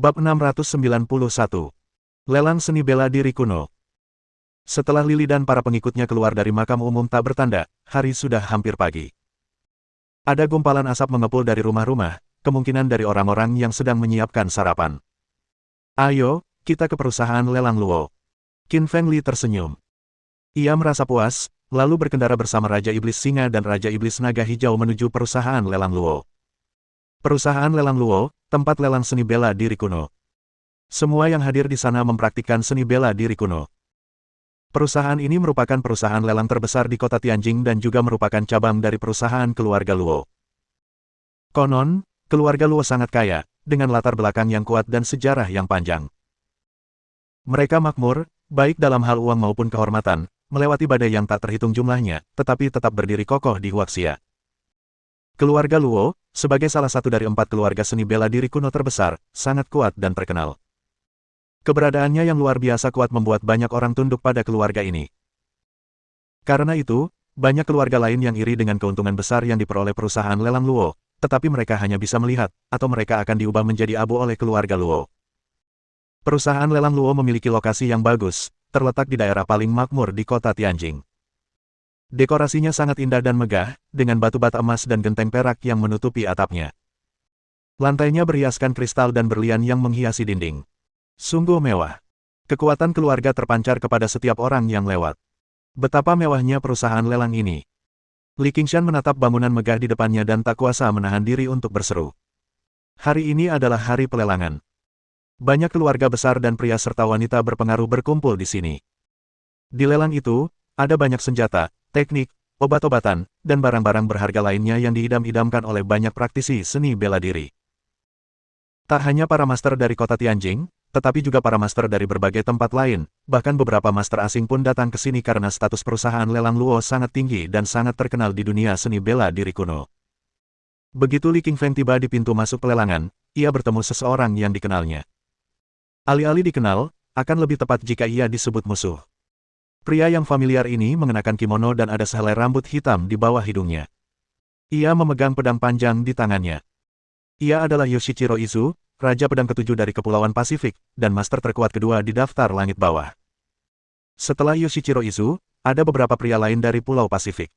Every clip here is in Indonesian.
Bab 691. Lelang seni bela diri kuno. Setelah Lily dan para pengikutnya keluar dari makam umum tak bertanda, hari sudah hampir pagi. Ada gumpalan asap mengepul dari rumah-rumah, kemungkinan dari orang-orang yang sedang menyiapkan sarapan. Ayo, kita ke perusahaan lelang Luo. Qin Fengli tersenyum. Ia merasa puas, lalu berkendara bersama Raja Iblis Singa dan Raja Iblis Naga Hijau menuju perusahaan lelang Luo. Perusahaan lelang Luo, tempat lelang seni bela diri kuno. Semua yang hadir di sana mempraktikkan seni bela diri kuno. Perusahaan ini merupakan perusahaan lelang terbesar di kota Tianjing dan juga merupakan cabang dari perusahaan keluarga Luo. Konon, keluarga Luo sangat kaya, dengan latar belakang yang kuat dan sejarah yang panjang. Mereka makmur, baik dalam hal uang maupun kehormatan, melewati badai yang tak terhitung jumlahnya, tetapi tetap berdiri kokoh di Huaxia. Keluarga Luo, sebagai salah satu dari 4 keluarga seni bela diri kuno terbesar, sangat kuat dan terkenal. Keberadaannya yang luar biasa kuat membuat banyak orang tunduk pada keluarga ini. Karena itu, banyak keluarga lain yang iri dengan keuntungan besar yang diperoleh perusahaan lelang Luo, tetapi mereka hanya bisa melihat, atau mereka akan diubah menjadi abu oleh keluarga Luo. Perusahaan lelang Luo memiliki lokasi yang bagus, terletak di daerah paling makmur di kota Tianjing. Dekorasinya sangat indah dan megah, dengan batu bata emas dan genteng perak yang menutupi atapnya. Lantainya berhiaskan kristal dan berlian yang menghiasi dinding. Sungguh mewah. Kekuatan keluarga terpancar kepada setiap orang yang lewat. Betapa mewahnya perusahaan lelang ini. Li Qingshan menatap bangunan megah di depannya dan tak kuasa menahan diri untuk berseru. Hari ini adalah hari pelelangan. Banyak keluarga besar dan pria serta wanita berpengaruh berkumpul di sini. Di lelang itu, ada banyak senjata, teknik, obat-obatan, dan barang-barang berharga lainnya yang diidam-idamkan oleh banyak praktisi seni bela diri. Tak hanya para master dari kota Tianjing, tetapi juga para master dari berbagai tempat lain, bahkan beberapa master asing pun datang ke sini karena status perusahaan lelang Luo sangat tinggi dan sangat terkenal di dunia seni bela diri kuno. Begitu Li Qingfeng tiba di pintu masuk pelelangan, ia bertemu seseorang yang dikenalnya. Alih-alih dikenal, akan lebih tepat jika ia disebut musuh. Pria yang familiar ini mengenakan kimono dan ada sehelai rambut hitam di bawah hidungnya. Ia memegang pedang panjang di tangannya. Ia adalah Yoshichiro Izu, Raja Pedang ke-7 dari Kepulauan Pasifik, dan Master terkuat kedua di daftar langit bawah. Setelah Yoshichiro Izu, ada beberapa pria lain dari Pulau Pasifik.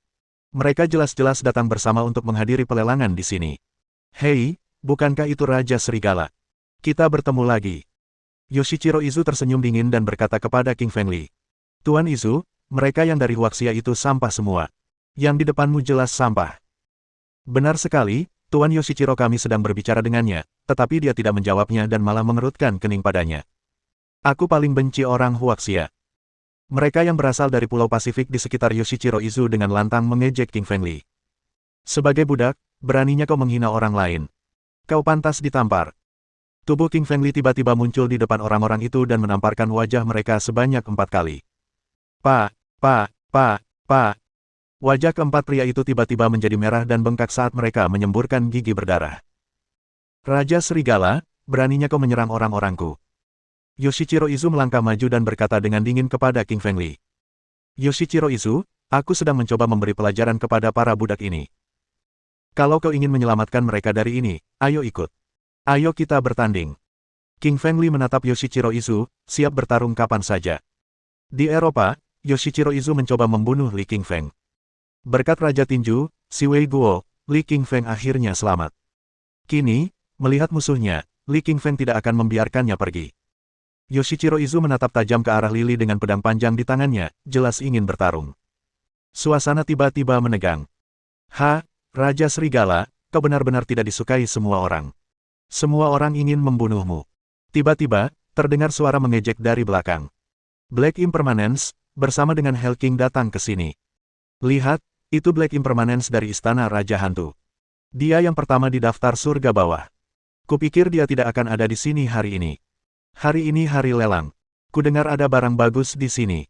Mereka jelas-jelas datang bersama untuk menghadiri pelelangan di sini. Hei, bukankah itu Raja Serigala? Kita bertemu lagi. Yoshichiro Izu tersenyum dingin dan berkata kepada Qin Fengli. Tuan Izu, mereka yang dari Huaxia itu sampah semua. Yang di depanmu jelas sampah. Benar sekali, Tuan Yoshichiro kami sedang berbicara dengannya, tetapi dia tidak menjawabnya dan malah mengerutkan kening padanya. Aku paling benci orang Huaxia. Mereka yang berasal dari Pulau Pasifik di sekitar Yoshichiro Izu dengan lantang mengejek Qin Fengli. Sebagai budak, beraninya kau menghina orang lain. Kau pantas ditampar. Tubuh Qin Fengli tiba-tiba muncul di depan orang-orang itu dan menamparkan wajah mereka sebanyak 4 kali. Pak. Wajah keempat pria itu tiba-tiba menjadi merah dan bengkak saat mereka menyemburkan gigi berdarah. Raja Serigala, beraninya kau menyerang orang-orangku. Yoshichiro Izu melangkah maju dan berkata dengan dingin kepada Qin Fengli. Yoshichiro Izu, aku sedang mencoba memberi pelajaran kepada para budak ini. Kalau kau ingin menyelamatkan mereka dari ini, ayo ikut. Ayo kita bertanding. Qin Fengli menatap Yoshichiro Izu, siap bertarung kapan saja. Di Eropa, Yoshichiro Izu mencoba membunuh Li Qingfeng. Berkat Raja Tinju, Si Wei Guo, Li Qingfeng akhirnya selamat. Kini, melihat musuhnya, Li Qingfeng tidak akan membiarkannya pergi. Yoshichiro Izu menatap tajam ke arah Lily dengan pedang panjang di tangannya, jelas ingin bertarung. Suasana tiba-tiba menegang. Raja Serigala, kau benar-benar tidak disukai semua orang. Semua orang ingin membunuhmu. Tiba-tiba, terdengar suara mengejek dari belakang. Black Impermanence, bersama dengan Hell King datang ke sini. Lihat, itu Black Impermanence dari Istana Raja Hantu. Dia yang pertama di daftar surga bawah. Kupikir dia tidak akan ada di sini hari ini. Hari ini hari lelang. Kudengar ada barang bagus di sini.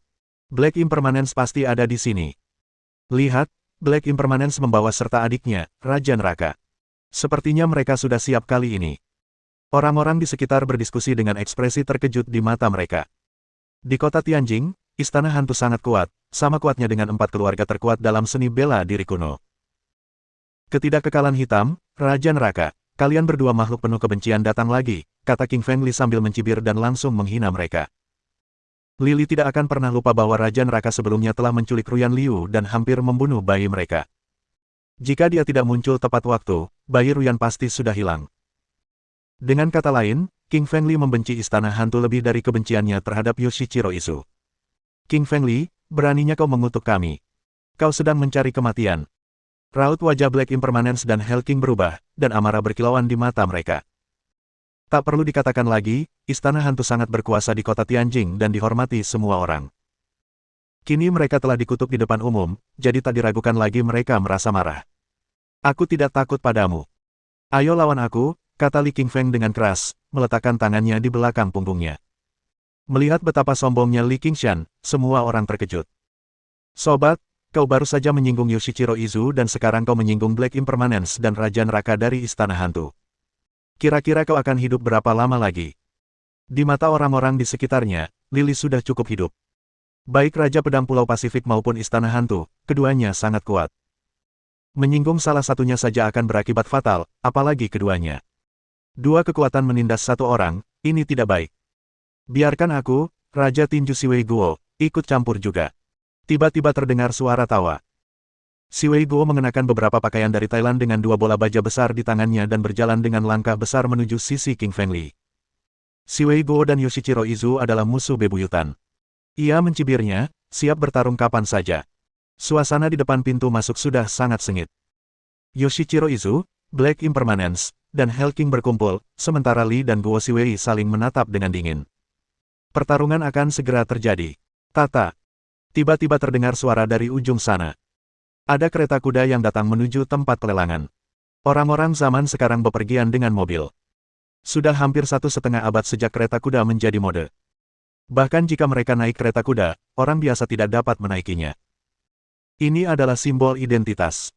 Black Impermanence pasti ada di sini. Lihat, Black Impermanence membawa serta adiknya, Raja Neraka. Sepertinya mereka sudah siap kali ini. Orang-orang di sekitar berdiskusi dengan ekspresi terkejut di mata mereka. Di kota Tianjing, Istana Hantu sangat kuat, sama kuatnya dengan 4 keluarga terkuat dalam seni bela diri kuno. Ketidakkekalan hitam, Raja Neraka, kalian berdua makhluk penuh kebencian datang lagi, kata King Fengli sambil mencibir dan langsung menghina mereka. Lily tidak akan pernah lupa bahwa Raja Neraka sebelumnya telah menculik Ruyan Liu dan hampir membunuh bayi mereka. Jika dia tidak muncul tepat waktu, bayi Ruyan pasti sudah hilang. Dengan kata lain, King Fengli membenci istana hantu lebih dari kebenciannya terhadap Yoshichiro Izu. King Fengli, beraninya kau mengutuk kami. Kau sedang mencari kematian. Raut wajah Black Impermanence dan Hell King berubah, dan amarah berkilauan di mata mereka. Tak perlu dikatakan lagi, istana hantu sangat berkuasa di kota Tianjing dan dihormati semua orang. Kini mereka telah dikutuk di depan umum, jadi tak diragukan lagi mereka merasa marah. Aku tidak takut padamu. Ayo lawan aku, kata Li Qingfeng dengan keras, meletakkan tangannya di belakang punggungnya. Melihat betapa sombongnya Li Qingshan, semua orang terkejut. Sobat, kau baru saja menyinggung Yoshichiro Izu dan sekarang kau menyinggung Black Impermanence dan Raja Neraka dari istana hantu. Kira-kira kau akan hidup berapa lama lagi? Di mata orang-orang di sekitarnya, Lily sudah cukup hidup. Baik Raja Pedang Pulau Pasifik maupun istana hantu, keduanya sangat kuat. Menyinggung salah satunya saja akan berakibat fatal, apalagi keduanya. Dua kekuatan menindas satu orang, ini tidak baik. Biarkan aku, Raja Tinju Siwei Guo, ikut campur juga. Tiba-tiba terdengar suara tawa. Siwei Guo mengenakan beberapa pakaian dari Thailand dengan dua bola baja besar di tangannya dan berjalan dengan langkah besar menuju sisi King Fengli. Siwei Guo dan Yoshichiro Izu adalah musuh bebuyutan. Ia mencibirnya, siap bertarung kapan saja. Suasana di depan pintu masuk sudah sangat sengit. Yoshichiro Izu, Black Impermanence, dan Hell King berkumpul, sementara Li dan Guo Siwei saling menatap dengan dingin. Pertarungan akan segera terjadi. Tata. Tiba-tiba terdengar suara dari ujung sana. Ada kereta kuda yang datang menuju tempat pelelangan. Orang-orang zaman sekarang bepergian dengan mobil. Sudah hampir 1,5 abad sejak kereta kuda menjadi mode. Bahkan jika mereka naik kereta kuda, orang biasa tidak dapat menaikinya. Ini adalah simbol identitas.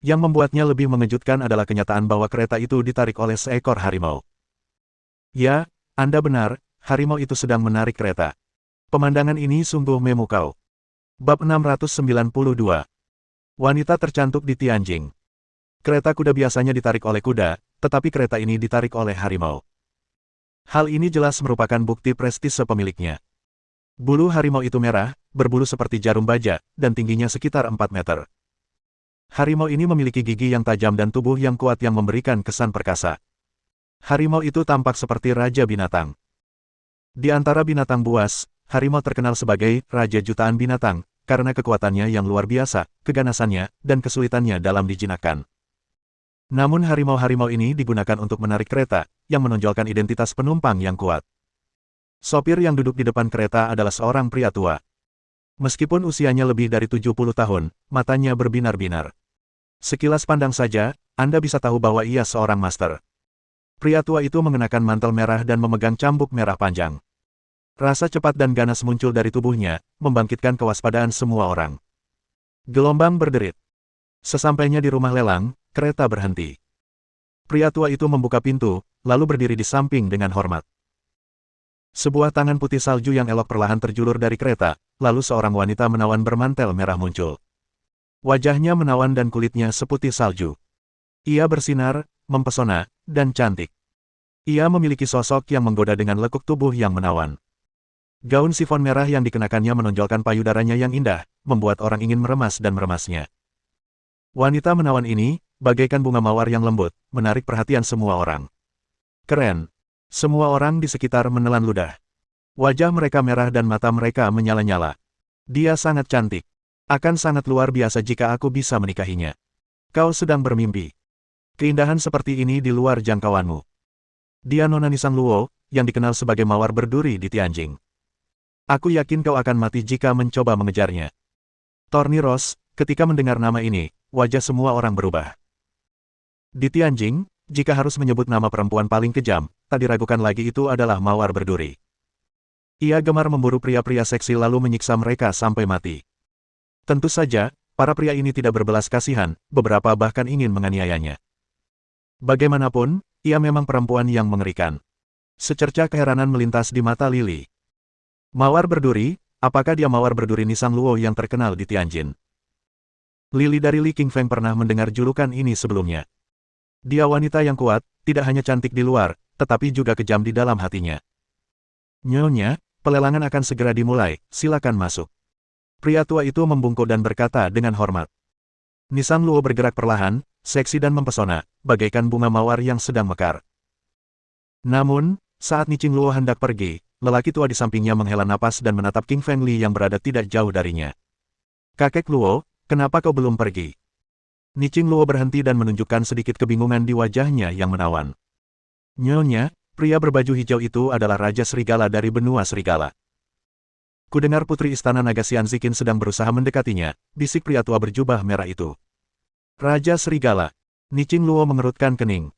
Yang membuatnya lebih mengejutkan adalah kenyataan bahwa kereta itu ditarik oleh seekor harimau. Ya, Anda benar, harimau itu sedang menarik kereta. Pemandangan ini sungguh memukau. Bab 692. Wanita tercantik di Tianjing. Kereta kuda biasanya ditarik oleh kuda, tetapi kereta ini ditarik oleh harimau. Hal ini jelas merupakan bukti prestise pemiliknya. Bulu harimau itu merah, berbulu seperti jarum baja, dan tingginya sekitar 4 meter. Harimau ini memiliki gigi yang tajam dan tubuh yang kuat yang memberikan kesan perkasa. Harimau itu tampak seperti raja binatang. Di antara binatang buas, harimau terkenal sebagai raja jutaan binatang, karena kekuatannya yang luar biasa, keganasannya, dan kesulitannya dalam dijinakkan. Namun harimau-harimau ini digunakan untuk menarik kereta, yang menonjolkan identitas penumpang yang kuat. Sopir yang duduk di depan kereta adalah seorang pria tua. Meskipun usianya lebih dari 70 tahun, matanya berbinar-binar. Sekilas pandang saja, Anda bisa tahu bahwa ia seorang master. Pria tua itu mengenakan mantel merah dan memegang cambuk merah panjang. Rasa cepat dan ganas muncul dari tubuhnya, membangkitkan kewaspadaan semua orang. Gelombang berderit. Sesampainya di rumah lelang, kereta berhenti. Pria tua itu membuka pintu, lalu berdiri di samping dengan hormat. Sebuah tangan putih salju yang elok perlahan terjulur dari kereta, lalu seorang wanita menawan bermantel merah muncul. Wajahnya menawan dan kulitnya seputih salju. Ia bersinar, mempesona, dan cantik. Ia memiliki sosok yang menggoda dengan lekuk tubuh yang menawan. Gaun sifon merah yang dikenakannya menonjolkan payudaranya yang indah, membuat orang ingin meremas dan meremasnya. Wanita menawan ini, bagaikan bunga mawar yang lembut, menarik perhatian semua orang. Keren. Semua orang di sekitar menelan ludah. Wajah mereka merah dan mata mereka menyala-nyala. Dia sangat cantik. Akan sangat luar biasa jika aku bisa menikahinya. Kau sedang bermimpi. Keindahan seperti ini di luar jangkauanmu. Dia Nona Nisang Luo, yang dikenal sebagai mawar berduri di Tianjing. Aku yakin kau akan mati jika mencoba mengejarnya. Torni Rose, ketika mendengar nama ini, wajah semua orang berubah. Di Tianjing, jika harus menyebut nama perempuan paling kejam, tak diragukan lagi itu adalah mawar berduri. Ia gemar memburu pria-pria seksi lalu menyiksa mereka sampai mati. Tentu saja, para pria ini tidak berbelas kasihan, beberapa bahkan ingin menganiayanya. Bagaimanapun, ia memang perempuan yang mengerikan. Secerca keheranan melintas di mata Lily. Mawar berduri, apakah dia mawar berduri Nisang Luo yang terkenal di Tianjin? Lily dari Li Qingfeng pernah mendengar julukan ini sebelumnya. Dia wanita yang kuat, tidak hanya cantik di luar, tetapi juga kejam di dalam hatinya. Nyonya, pelelangan akan segera dimulai, silakan masuk. Pria tua itu membungkuk dan berkata dengan hormat. Nisang Luo bergerak perlahan, seksi dan mempesona, bagaikan bunga mawar yang sedang mekar. Namun, saat Niching Luo hendak pergi, lelaki tua di sampingnya menghela napas dan menatap King Feng Li yang berada tidak jauh darinya. Kakek Luo, kenapa kau belum pergi? Niching Luo berhenti dan menunjukkan sedikit kebingungan di wajahnya yang menawan. Nyonya, pria berbaju hijau itu adalah Raja Serigala dari benua Serigala. Kudengar Putri Istana Naga Xian Ziqin sedang berusaha mendekatinya, bisik pria tua berjubah merah itu. Raja Serigala. Niching Luo mengerutkan kening.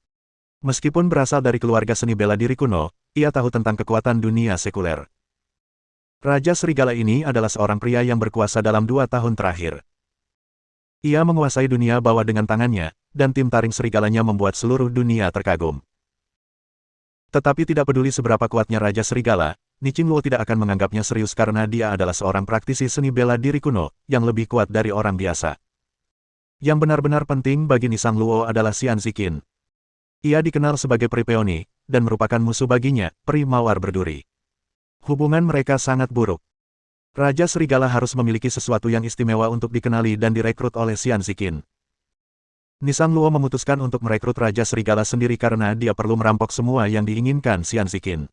Meskipun berasal dari keluarga seni bela diri kuno, ia tahu tentang kekuatan dunia sekuler. Raja Serigala ini adalah seorang pria yang berkuasa dalam 2 tahun terakhir. Ia menguasai dunia bawah dengan tangannya, dan tim taring serigalanya membuat seluruh dunia terkagum. Tetapi tidak peduli seberapa kuatnya Raja Serigala, Niching Luo tidak akan menganggapnya serius karena dia adalah seorang praktisi seni bela diri kuno, yang lebih kuat dari orang biasa. Yang benar-benar penting bagi Nisang Luo adalah Xian Ziqin. Ia dikenal sebagai peri peoni, dan merupakan musuh baginya, peri mawar berduri. Hubungan mereka sangat buruk. Raja Serigala harus memiliki sesuatu yang istimewa untuk dikenali dan direkrut oleh Xian Ziqin. Nisang Luo memutuskan untuk merekrut Raja Serigala sendiri karena dia perlu merampok semua yang diinginkan Xian Ziqin.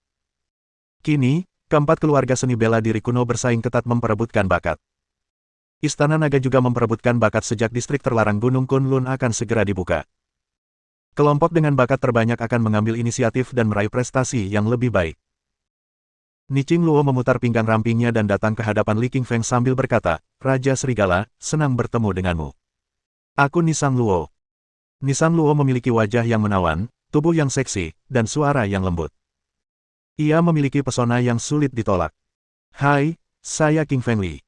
Kini, keempat keluarga seni bela diri kuno bersaing ketat memperebutkan bakat. Istana Naga juga memperebutkan bakat sejak distrik terlarang Gunung Kunlun akan segera dibuka. Kelompok dengan bakat terbanyak akan mengambil inisiatif dan meraih prestasi yang lebih baik. Niching Luo memutar pinggang rampingnya dan datang ke hadapan Li Qingfeng sambil berkata, Raja Serigala, senang bertemu denganmu. Aku Nisang Luo. Nisang Luo memiliki wajah yang menawan, tubuh yang seksi, dan suara yang lembut. Ia memiliki pesona yang sulit ditolak. Hai, saya King Feng Li.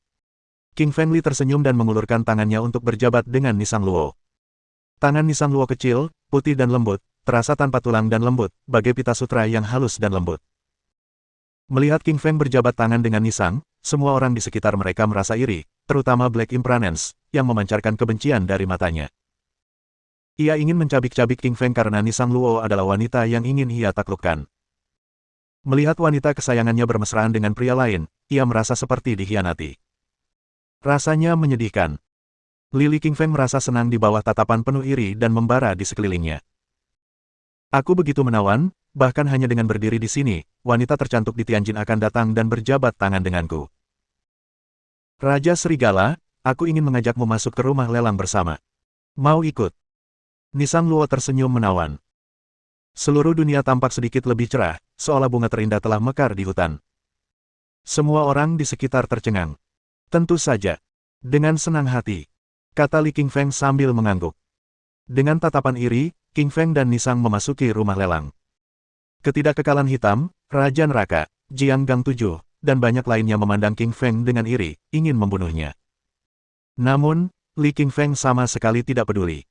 King Feng Li tersenyum dan mengulurkan tangannya untuk berjabat dengan Nisang Luo. Tangan Nisang Luo kecil, putih dan lembut, terasa tanpa tulang dan lembut, bagai pita sutra yang halus dan lembut. Melihat King Feng berjabat tangan dengan Nisang, semua orang di sekitar mereka merasa iri, terutama Black Impermanence, yang memancarkan kebencian dari matanya. Ia ingin mencabik-cabik King Feng karena Nisang Luo adalah wanita yang ingin ia taklukkan. Melihat wanita kesayangannya bermesraan dengan pria lain, ia merasa seperti dikhianati. Rasanya menyedihkan. Li Qingfeng merasa senang di bawah tatapan penuh iri dan membara di sekelilingnya. Aku begitu menawan, bahkan hanya dengan berdiri di sini, wanita tercantik di Tianjin akan datang dan berjabat tangan denganku. Raja Serigala, aku ingin mengajakmu masuk ke rumah lelang bersama. Mau ikut? Nisang Luo tersenyum menawan. Seluruh dunia tampak sedikit lebih cerah, seolah bunga terindah telah mekar di hutan. Semua orang di sekitar tercengang. Tentu saja. Dengan senang hati, kata Li Qingfeng sambil mengangguk. Dengan tatapan iri, Qingfeng dan Nisang memasuki rumah lelang. Ketidakkekalan hitam, Raja Neraka, Jiang Gang 7, dan banyak lainnya memandang Qingfeng dengan iri, ingin membunuhnya. Namun, Li Qingfeng sama sekali tidak peduli.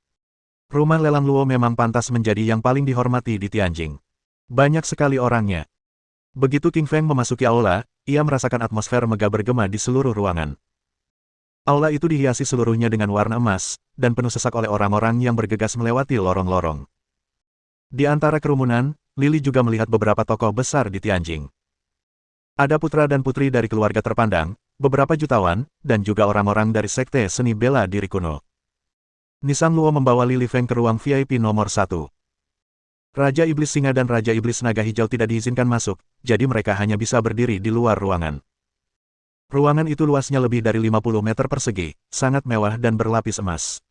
Rumah lelang Luo memang pantas menjadi yang paling dihormati di Tianjin. Banyak sekali orangnya. Begitu Qingfeng memasuki aula, ia merasakan atmosfer megah bergema di seluruh ruangan. Aula itu dihiasi seluruhnya dengan warna emas, dan penuh sesak oleh orang-orang yang bergegas melewati lorong-lorong. Di antara kerumunan, Lili juga melihat beberapa tokoh besar di Tianjin. Ada putra dan putri dari keluarga terpandang, beberapa jutawan, dan juga orang-orang dari sekte seni bela diri kuno. Nisang Luo membawa Li Feng ke ruang VIP nomor 1. Raja Iblis Singa dan Raja Iblis Naga Hijau tidak diizinkan masuk, jadi mereka hanya bisa berdiri di luar ruangan. Ruangan itu luasnya lebih dari 50 meter persegi, sangat mewah dan berlapis emas.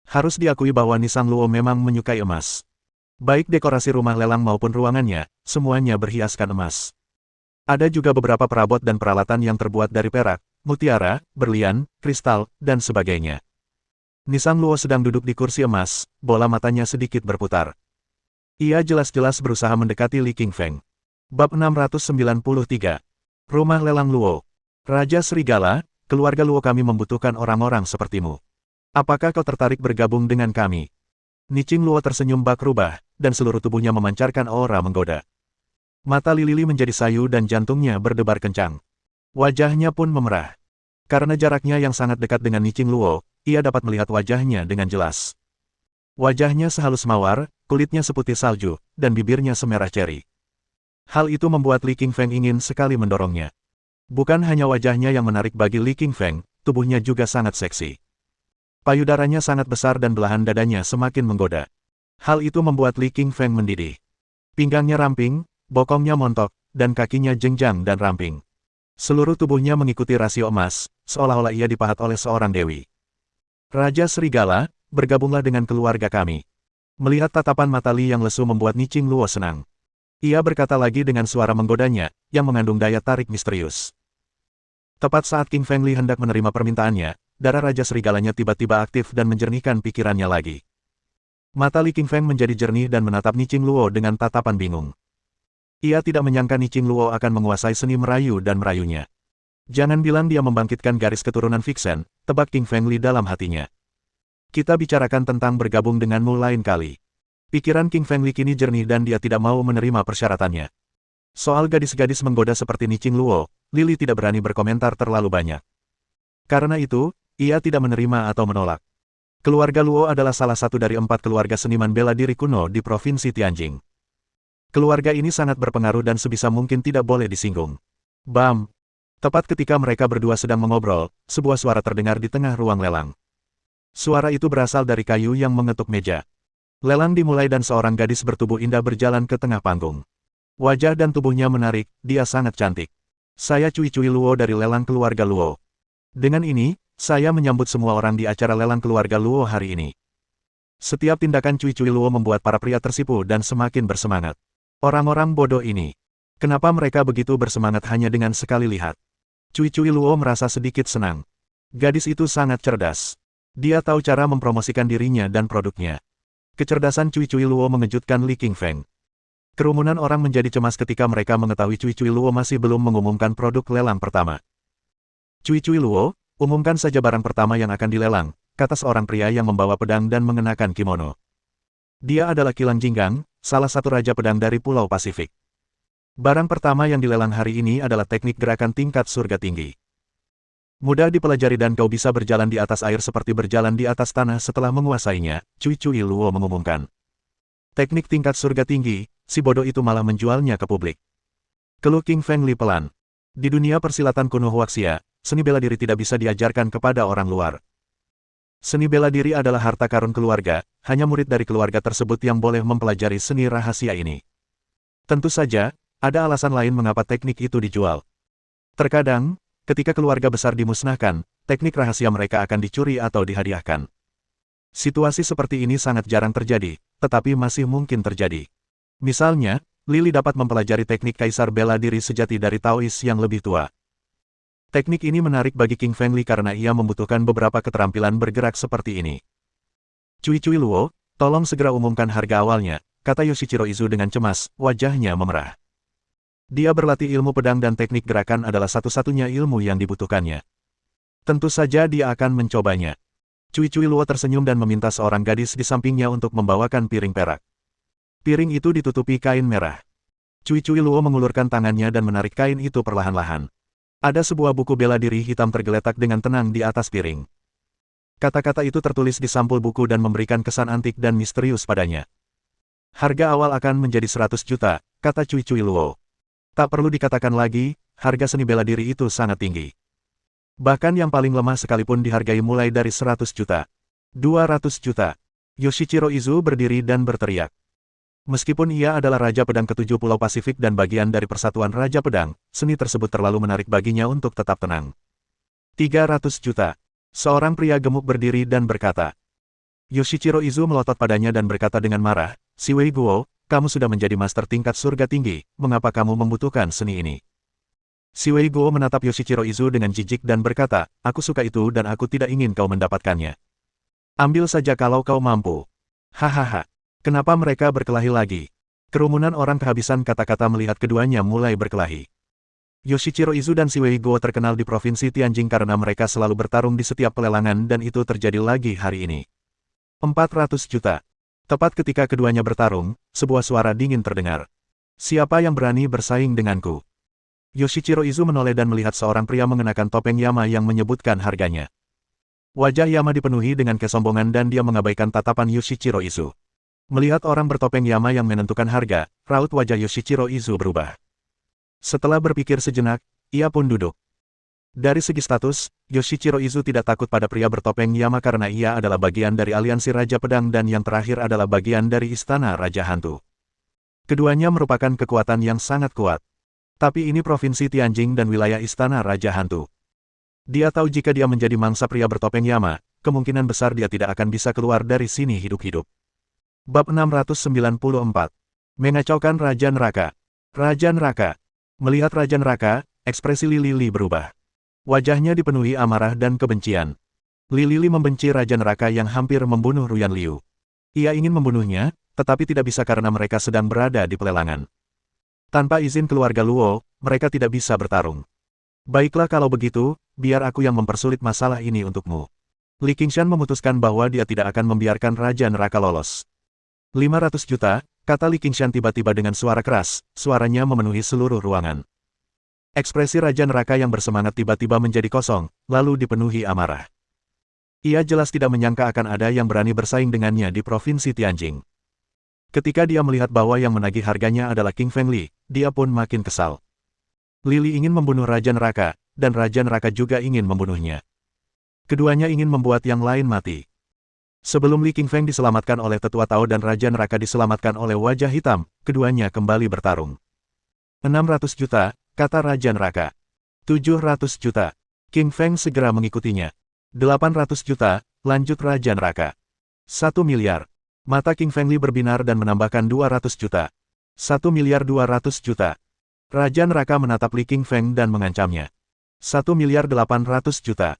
Harus diakui bahwa Nisang Luo memang menyukai emas. Baik dekorasi rumah lelang maupun ruangannya, semuanya berhiaskan emas. Ada juga beberapa perabot dan peralatan yang terbuat dari perak, mutiara, berlian, kristal, dan sebagainya. Nisang Luo sedang duduk di kursi emas, bola matanya sedikit berputar. Ia jelas-jelas berusaha mendekati Li Qingfeng. Bab 693. Rumah lelang Luo. Raja Serigala, keluarga Luo kami membutuhkan orang-orang sepertimu. Apakah kau tertarik bergabung dengan kami? Niching Luo tersenyum bak rubah, dan seluruh tubuhnya memancarkan aura menggoda. Mata Li menjadi sayu dan jantungnya berdebar kencang. Wajahnya pun memerah. Karena jaraknya yang sangat dekat dengan Niching Luo, ia dapat melihat wajahnya dengan jelas. Wajahnya sehalus mawar, kulitnya seputih salju, dan bibirnya semerah ceri. Hal itu membuat Li Qingfeng ingin sekali mendorongnya. Bukan hanya wajahnya yang menarik bagi Li Qingfeng, tubuhnya juga sangat seksi. Payudaranya sangat besar dan belahan dadanya semakin menggoda. Hal itu membuat Li Qingfeng mendidih. Pinggangnya ramping, bokongnya montok, dan kakinya jenjang dan ramping. Seluruh tubuhnya mengikuti rasio emas, seolah-olah ia dipahat oleh seorang dewi. Raja Serigala, bergabunglah dengan keluarga kami. Melihat tatapan mata Li yang lesu membuat Niching Luo senang. Ia berkata lagi dengan suara menggodanya, yang mengandung daya tarik misterius. Tepat saat King Feng Li hendak menerima permintaannya, darah Raja Serigalanya tiba-tiba aktif dan menjernihkan pikirannya lagi. Mata Li Qingfeng menjadi jernih dan menatap Niching Luo dengan tatapan bingung. Ia tidak menyangka Niching Luo akan menguasai seni merayu dan merayunya. Jangan bilang dia membangkitkan garis keturunan Vixen, tebak King Feng Li dalam hatinya. Kita bicarakan tentang bergabung denganmu lain kali. Pikiran King Feng Li kini jernih dan dia tidak mau menerima persyaratannya. Soal gadis-gadis menggoda seperti Niching Luo, Lily tidak berani berkomentar terlalu banyak. Karena itu, ia tidak menerima atau menolak. Keluarga Luo adalah salah satu dari 4 keluarga seniman bela diri kuno di Provinsi Tianjing. Keluarga ini sangat berpengaruh dan sebisa mungkin tidak boleh disinggung. Bam! Tepat ketika mereka berdua sedang mengobrol, sebuah suara terdengar di tengah ruang lelang. Suara itu berasal dari kayu yang mengetuk meja. Lelang dimulai dan seorang gadis bertubuh indah berjalan ke tengah panggung. Wajah dan tubuhnya menarik, dia sangat cantik. Saya Cui Cui Luo dari lelang keluarga Luo. Dengan ini, saya menyambut semua orang di acara lelang keluarga Luo hari ini. Setiap tindakan Cui Cui Luo membuat para pria tersipu dan semakin bersemangat. Orang-orang bodoh ini. Kenapa mereka begitu bersemangat hanya dengan sekali lihat? Cui Cui Luo merasa sedikit senang. Gadis itu sangat cerdas. Dia tahu cara mempromosikan dirinya dan produknya. Kecerdasan Cui Cui Luo mengejutkan Li Qingfeng. Kerumunan orang menjadi cemas ketika mereka mengetahui Cui Cui Luo masih belum mengumumkan produk lelang pertama. Cui Cui Luo, umumkan saja barang pertama yang akan dilelang, kata seorang pria yang membawa pedang dan mengenakan kimono. Dia adalah Qilang Jinggang, salah satu raja pedang dari Pulau Pasifik. Barang pertama yang dilelang hari ini adalah teknik gerakan tingkat surga tinggi. Mudah dipelajari dan kau bisa berjalan di atas air seperti berjalan di atas tanah setelah menguasainya, Cui Cui Luo mengumumkan. Teknik tingkat surga tinggi, si bodoh itu malah menjualnya ke publik. Keluh King Feng Li pelan. Di dunia persilatan kuno Huaxia, seni bela diri tidak bisa diajarkan kepada orang luar. Seni bela diri adalah harta karun keluarga, hanya murid dari keluarga tersebut yang boleh mempelajari seni rahasia ini. Tentu saja, ada alasan lain mengapa teknik itu dijual. Terkadang, ketika keluarga besar dimusnahkan, teknik rahasia mereka akan dicuri atau dihadiahkan. Situasi seperti ini sangat jarang terjadi, tetapi masih mungkin terjadi. Misalnya, Lily dapat mempelajari teknik kaisar bela diri sejati dari Taois yang lebih tua. Teknik ini menarik bagi King Feng Li karena ia membutuhkan beberapa keterampilan bergerak seperti ini. Cui Cui Luo, tolong segera umumkan harga awalnya, kata Yoshichiro Izu dengan cemas, wajahnya memerah. Dia berlatih ilmu pedang dan teknik gerakan adalah satu-satunya ilmu yang dibutuhkannya. Tentu saja dia akan mencobanya. Cui Cui Luo tersenyum dan meminta seorang gadis di sampingnya untuk membawakan piring perak. Piring itu ditutupi kain merah. Cui Cui Luo mengulurkan tangannya dan menarik kain itu perlahan-lahan. Ada sebuah buku bela diri hitam tergeletak dengan tenang di atas piring. Kata-kata itu tertulis di sampul buku dan memberikan kesan antik dan misterius padanya. Harga awal akan menjadi 100 juta, kata Cui Cui Luo. Tak perlu dikatakan lagi, harga seni bela diri itu sangat tinggi. Bahkan yang paling lemah sekalipun dihargai mulai dari 100 juta. 200 juta. Yoshichiro Izu berdiri dan berteriak. Meskipun ia adalah Raja Pedang ke-7 Pulau Pasifik dan bagian dari Persatuan Raja Pedang, seni tersebut terlalu menarik baginya untuk tetap tenang. 300 juta. Seorang pria gemuk berdiri dan berkata. Yoshichiro Izu melotot padanya dan berkata dengan marah, Si Wei Guo, kamu sudah menjadi master tingkat surga tinggi, mengapa kamu membutuhkan seni ini? Si Wei Guo menatap Yoshichiro Izu dengan jijik dan berkata, aku suka itu dan aku tidak ingin kau mendapatkannya. Ambil saja kalau kau mampu. Hahaha. Kenapa mereka berkelahi lagi? Kerumunan orang kehabisan kata-kata melihat keduanya mulai berkelahi. Yoshichiro Izu dan Si Wei Guo terkenal di Provinsi Tianjing karena mereka selalu bertarung di setiap pelelangan dan itu terjadi lagi hari ini. 400 juta. Tepat ketika keduanya bertarung, sebuah suara dingin terdengar. Siapa yang berani bersaing denganku? Yoshichiro Izu menoleh dan melihat seorang pria mengenakan topeng Yama yang menyebutkan harganya. Wajah Yama dipenuhi dengan kesombongan dan dia mengabaikan tatapan Yoshichiro Izu. Melihat orang bertopeng Yama yang menentukan harga, raut wajah Yoshichiro Izu berubah. Setelah berpikir sejenak, ia pun duduk. Dari segi status, Yoshichiro Izu tidak takut pada pria bertopeng Yama karena ia adalah bagian dari aliansi Raja Pedang dan yang terakhir adalah bagian dari Istana Raja Hantu. Keduanya merupakan kekuatan yang sangat kuat. Tapi ini Provinsi Tianjing dan wilayah Istana Raja Hantu. Dia tahu jika dia menjadi mangsa pria bertopeng Yama, kemungkinan besar dia tidak akan bisa keluar dari sini hidup-hidup. Bab 694. Mengacaukan Raja Neraka. Raja Neraka. Melihat Raja Neraka, ekspresi Li Li berubah. Wajahnya dipenuhi amarah dan kebencian. Li Li membenci Raja Neraka yang hampir membunuh Ruyan Liu. Ia ingin membunuhnya, tetapi tidak bisa karena mereka sedang berada di pelelangan. Tanpa izin keluarga Luo, mereka tidak bisa bertarung. Baiklah kalau begitu, biar aku yang mempersulit masalah ini untukmu. Li Qingshan memutuskan bahwa dia tidak akan membiarkan Raja Neraka lolos. 500 juta, kata Li Qingshan tiba-tiba dengan suara keras, suaranya memenuhi seluruh ruangan. Ekspresi Raja Neraka yang bersemangat tiba-tiba menjadi kosong, lalu dipenuhi amarah. Ia jelas tidak menyangka akan ada yang berani bersaing dengannya di Provinsi Tianjing. Ketika dia melihat bahwa yang menagih harganya adalah King Feng Li, dia pun makin kesal. Li Li ingin membunuh Raja Neraka, dan Raja Neraka juga ingin membunuhnya. Keduanya ingin membuat yang lain mati. Sebelum Li King Feng diselamatkan oleh Tetua Tao dan Raja Neraka diselamatkan oleh Wajah Hitam, keduanya kembali bertarung. 600 juta, kata Raja Neraka. 700 juta. King Feng segera mengikutinya. 800 juta, lanjut Raja Neraka. 1 miliar. Mata King Feng Li berbinar dan menambahkan 200 juta. 1 miliar 200 juta. Raja Neraka menatap Li King Feng dan mengancamnya. 1 miliar 800 juta.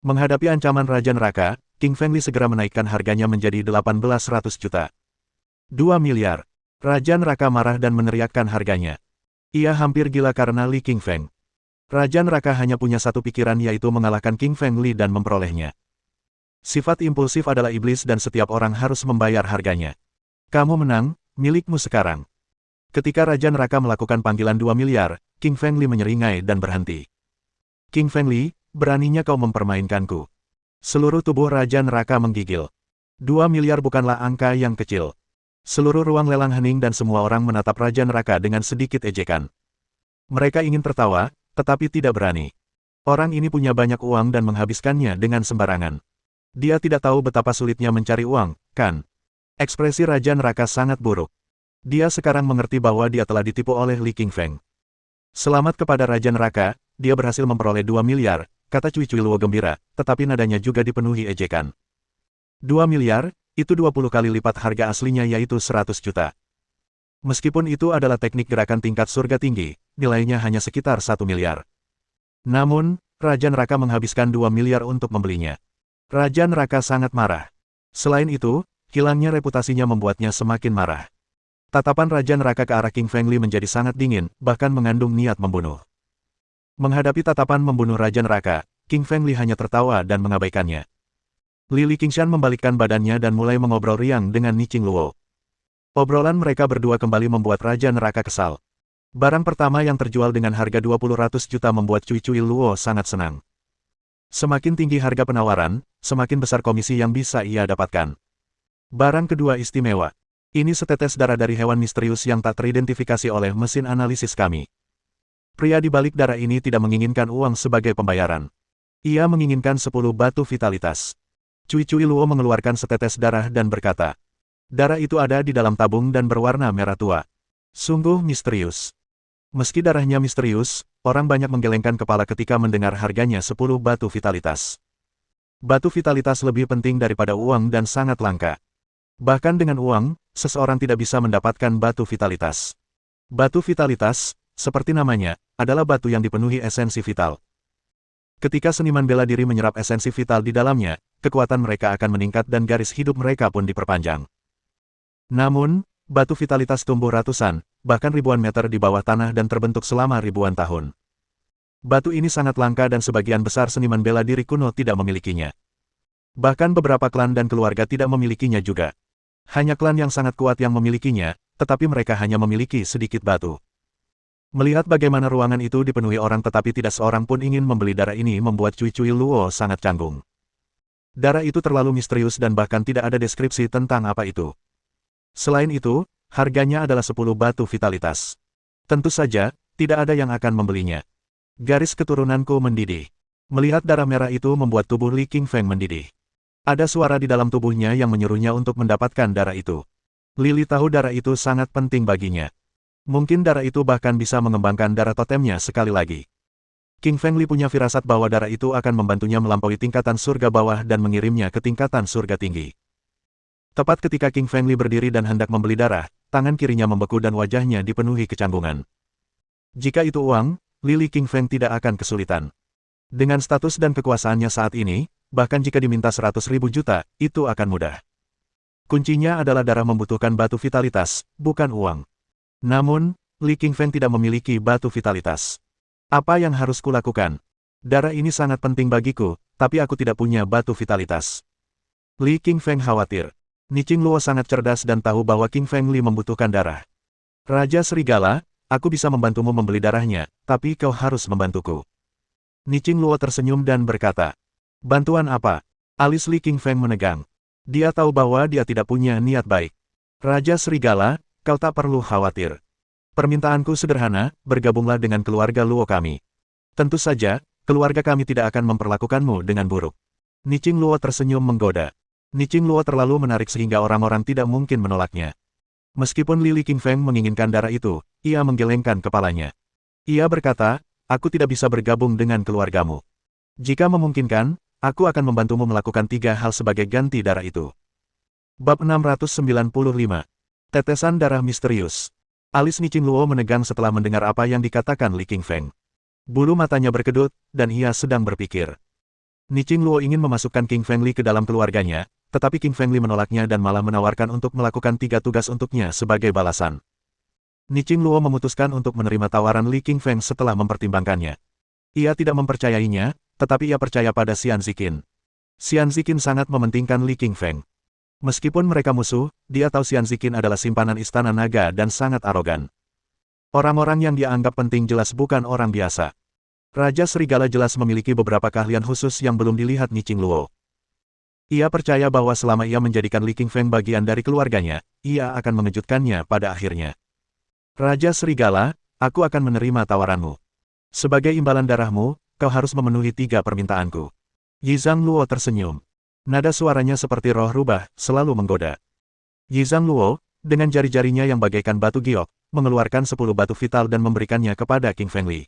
Menghadapi ancaman Raja Neraka, King Feng Li segera menaikkan harganya menjadi 1800 juta. 2 miliar. Raja Neraka marah dan meneriakkan harganya. Ia hampir gila karena Li King Feng. Raja Neraka hanya punya satu pikiran yaitu mengalahkan King Feng Li dan memperolehnya. Sifat impulsif adalah iblis dan setiap orang harus membayar harganya. Kamu menang, milikmu sekarang. Ketika Raja Neraka melakukan panggilan 2 miliar, King Feng Li menyeringai dan berhenti. King Feng Li, beraninya kau mempermainkanku. Seluruh tubuh Raja Neraka menggigil. 2 miliar bukanlah angka yang kecil. Seluruh ruang lelang hening dan semua orang menatap Raja Neraka dengan sedikit ejekan. Mereka ingin tertawa, tetapi tidak berani. Orang ini punya banyak uang dan menghabiskannya dengan sembarangan. Dia tidak tahu betapa sulitnya mencari uang, kan? Ekspresi Raja Neraka sangat buruk. Dia sekarang mengerti bahwa dia telah ditipu oleh Li King Feng. Selamat kepada Raja Neraka, dia berhasil memperoleh 2 miliar, kata Cui Cui Luo gembira, tetapi nadanya juga dipenuhi ejekan. 2 miliar? Itu 20 kali lipat harga aslinya yaitu 100 juta. Meskipun itu adalah teknik gerakan tingkat surga tinggi, nilainya hanya sekitar 1 miliar. Namun, Raja Neraka menghabiskan 2 miliar untuk membelinya. Raja Neraka sangat marah. Selain itu, hilangnya reputasinya membuatnya semakin marah. Tatapan Raja Neraka ke arah King Feng Li menjadi sangat dingin, bahkan mengandung niat membunuh. Menghadapi tatapan membunuh Raja Neraka, King Feng Li hanya tertawa dan mengabaikannya. Li Qingshan membalikkan badannya dan mulai mengobrol riang dengan Ni Qing Luo. Obrolan mereka berdua kembali membuat Raja Neraka kesal. Barang pertama yang terjual dengan harga 20 juta membuat Cui Cui Luo sangat senang. Semakin tinggi harga penawaran, semakin besar komisi yang bisa ia dapatkan. Barang kedua istimewa. Ini setetes darah dari hewan misterius yang tak teridentifikasi oleh mesin analisis kami. Pria di balik darah ini tidak menginginkan uang sebagai pembayaran. Ia menginginkan 10 batu vitalitas. Cui Cui Luo mengeluarkan setetes darah dan berkata, darah itu ada di dalam tabung dan berwarna merah tua. Sungguh misterius. Meski darahnya misterius, orang banyak menggelengkan kepala ketika mendengar harganya 10 batu vitalitas. Batu vitalitas lebih penting daripada uang dan sangat langka. Bahkan dengan uang, seseorang tidak bisa mendapatkan batu vitalitas. Batu vitalitas, seperti namanya, adalah batu yang dipenuhi esensi vital. Ketika seniman bela diri menyerap esensi vital di dalamnya, kekuatan mereka akan meningkat dan garis hidup mereka pun diperpanjang. Namun, batu vitalitas tumbuh ratusan, bahkan ribuan meter di bawah tanah dan terbentuk selama ribuan tahun. Batu ini sangat langka dan sebagian besar seniman bela diri kuno tidak memilikinya. Bahkan beberapa klan dan keluarga tidak memilikinya juga. Hanya klan yang sangat kuat yang memilikinya, tetapi mereka hanya memiliki sedikit batu. Melihat bagaimana ruangan itu dipenuhi orang tetapi tidak seorang pun ingin membeli darah ini membuat Cui Cui Luo sangat canggung. Darah itu terlalu misterius dan bahkan tidak ada deskripsi tentang apa itu. Selain itu, harganya adalah 10 batu vitalitas. Tentu saja, tidak ada yang akan membelinya. Garis keturunanku mendidih. Melihat darah merah itu membuat tubuh Li Qingfeng mendidih. Ada suara di dalam tubuhnya yang menyuruhnya untuk mendapatkan darah itu. Lili tahu darah itu sangat penting baginya. Mungkin darah itu bahkan bisa mengembangkan darah totemnya sekali lagi. King Feng Li punya firasat bahwa darah itu akan membantunya melampaui tingkatan surga bawah dan mengirimnya ke tingkatan surga tinggi. Tepat ketika King Feng Li berdiri dan hendak membeli darah, tangan kirinya membeku dan wajahnya dipenuhi kecanggungan. Jika itu uang, Li Qingfeng tidak akan kesulitan. Dengan status dan kekuasaannya saat ini, bahkan jika diminta 100.000 juta, itu akan mudah. Kuncinya adalah darah membutuhkan batu vitalitas, bukan uang. Namun, Li Qingfeng tidak memiliki batu vitalitas. Apa yang harus kulakukan? Darah ini sangat penting bagiku, tapi aku tidak punya batu vitalitas. Li Qingfeng khawatir. Ni Qingluo sangat cerdas dan tahu bahwa King Feng Li membutuhkan darah. Raja Serigala, aku bisa membantumu membeli darahnya, tapi kau harus membantuku. Ni Qingluo tersenyum dan berkata, bantuan apa? Alis Li Qingfeng menegang. Dia tahu bahwa dia tidak punya niat baik. Raja Serigala, kau tak perlu khawatir. Permintaanku sederhana, bergabunglah dengan keluarga Luo kami. Tentu saja, keluarga kami tidak akan memperlakukanmu dengan buruk. Ni Qingluo tersenyum menggoda. Ni Qingluo terlalu menarik sehingga orang-orang tidak mungkin menolaknya. Meskipun Li Qingfeng menginginkan darah itu, ia menggelengkan kepalanya. Ia berkata, aku tidak bisa bergabung dengan keluargamu. Jika memungkinkan, aku akan membantumu melakukan 3 hal sebagai ganti darah itu. Bab 695. Tetesan darah misterius. Alis Ni Qingluo menegang setelah mendengar apa yang dikatakan Li Qingfeng. Bulu matanya berkedut, dan ia sedang berpikir. Ni Qingluo ingin memasukkan King Feng Li ke dalam keluarganya, tetapi King Feng Li menolaknya dan malah menawarkan untuk melakukan 3 tugas untuknya sebagai balasan. Ni Qingluo memutuskan untuk menerima tawaran Li Qingfeng setelah mempertimbangkannya. Ia tidak mempercayainya, tetapi ia percaya pada Xian Ziqin. Xian Ziqin sangat mementingkan Li Qingfeng. Meskipun mereka musuh, dia tahu Xian Ziqin adalah simpanan istana naga dan sangat arogan. Orang-orang yang dia anggap penting jelas bukan orang biasa. Raja Serigala jelas memiliki beberapa keahlian khusus yang belum dilihat Ni Qingluo. Ia percaya bahwa selama ia menjadikan Li Qingfeng bagian dari keluarganya, ia akan mengejutkannya pada akhirnya. Raja Serigala, aku akan menerima tawaranmu. Sebagai imbalan darahmu, kau harus memenuhi 3 permintaanku. Yizhang Luo tersenyum. Nada suaranya seperti roh rubah, selalu menggoda. Yizhang Luo, dengan jari-jarinya yang bagaikan batu giok, mengeluarkan 10 batu vital dan memberikannya kepada King Feng Li.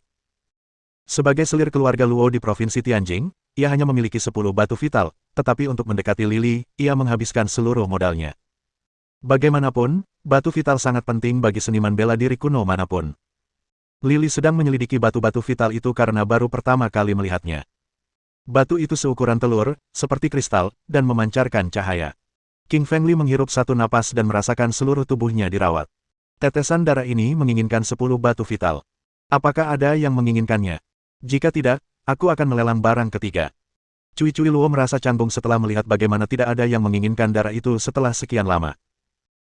Sebagai selir keluarga Luo di Provinsi Tianjing, ia hanya memiliki 10 batu vital, tetapi untuk mendekati Lili, ia menghabiskan seluruh modalnya. Bagaimanapun, batu vital sangat penting bagi seniman bela diri kuno manapun. Lili sedang menyelidiki batu-batu vital itu karena baru pertama kali melihatnya. Batu itu seukuran telur, seperti kristal, dan memancarkan cahaya. King Feng Li menghirup satu napas dan merasakan seluruh tubuhnya dirawat. Tetesan darah ini menginginkan 10 batu vital. Apakah ada yang menginginkannya? Jika tidak, aku akan melelang barang ketiga. Cui Luo merasa canggung setelah melihat bagaimana tidak ada yang menginginkan darah itu setelah sekian lama.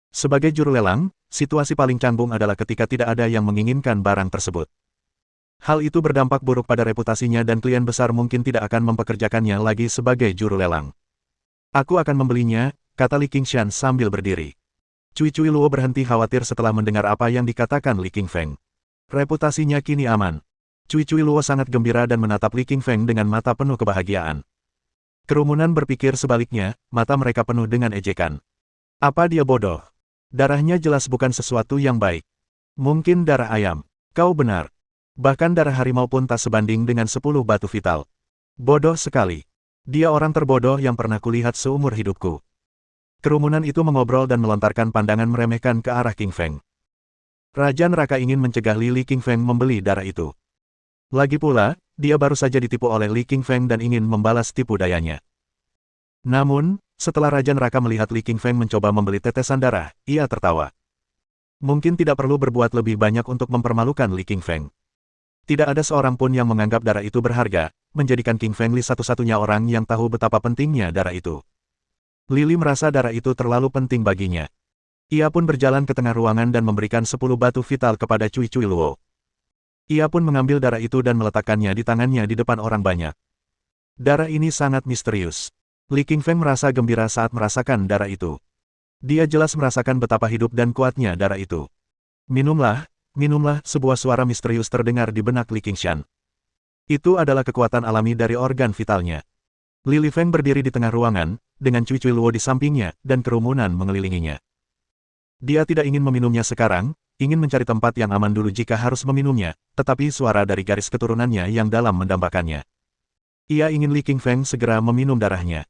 Sebagai juru lelang, situasi paling canggung adalah ketika tidak ada yang menginginkan barang tersebut. Hal itu berdampak buruk pada reputasinya dan klien besar mungkin tidak akan mempekerjakannya lagi sebagai juru lelang. Aku akan membelinya, kata Li Qingshan sambil berdiri. Cui Luo berhenti khawatir setelah mendengar apa yang dikatakan Li Qingfeng. Reputasinya kini aman. Cui Luo sangat gembira dan menatap Li Qingfeng dengan mata penuh kebahagiaan. Kerumunan berpikir sebaliknya, mata mereka penuh dengan ejekan. Apa dia bodoh? Darahnya jelas bukan sesuatu yang baik. Mungkin darah ayam. Kau benar. Bahkan darah harimau pun tak sebanding dengan 10 batu vital. Bodoh sekali. Dia orang terbodoh yang pernah kulihat seumur hidupku. Kerumunan itu mengobrol dan melontarkan pandangan meremehkan ke arah King Feng. Raja Neraka ingin mencegah Li Qingfeng membeli darah itu. Lagi pula, dia baru saja ditipu oleh Li Qingfeng dan ingin membalas tipu dayanya. Namun, setelah Raja Neraka melihat Li Qingfeng mencoba membeli tetesan darah, ia tertawa. Mungkin tidak perlu berbuat lebih banyak untuk mempermalukan Li Qingfeng. Tidak ada seorang pun yang menganggap darah itu berharga, menjadikan King Feng Li satu-satunya orang yang tahu betapa pentingnya darah itu. Lili merasa darah itu terlalu penting baginya. Ia pun berjalan ke tengah ruangan dan memberikan 10 batu vital kepada Cui Luo. Ia pun mengambil darah itu dan meletakkannya di tangannya di depan orang banyak. Darah ini sangat misterius. Li Qingfeng merasa gembira saat merasakan darah itu. Dia jelas merasakan betapa hidup dan kuatnya darah itu. Minumlah, minumlah, sebuah suara misterius terdengar di benak Li Qingshan. Itu adalah kekuatan alami dari organ vitalnya. Li Lifeng berdiri di tengah ruangan, dengan Cui Cui Luo di sampingnya, dan kerumunan mengelilinginya. Dia tidak ingin meminumnya sekarang, ingin mencari tempat yang aman dulu jika harus meminumnya, tetapi suara dari garis keturunannya yang dalam mendambakannya. Ia ingin Li Qingfeng segera meminum darahnya.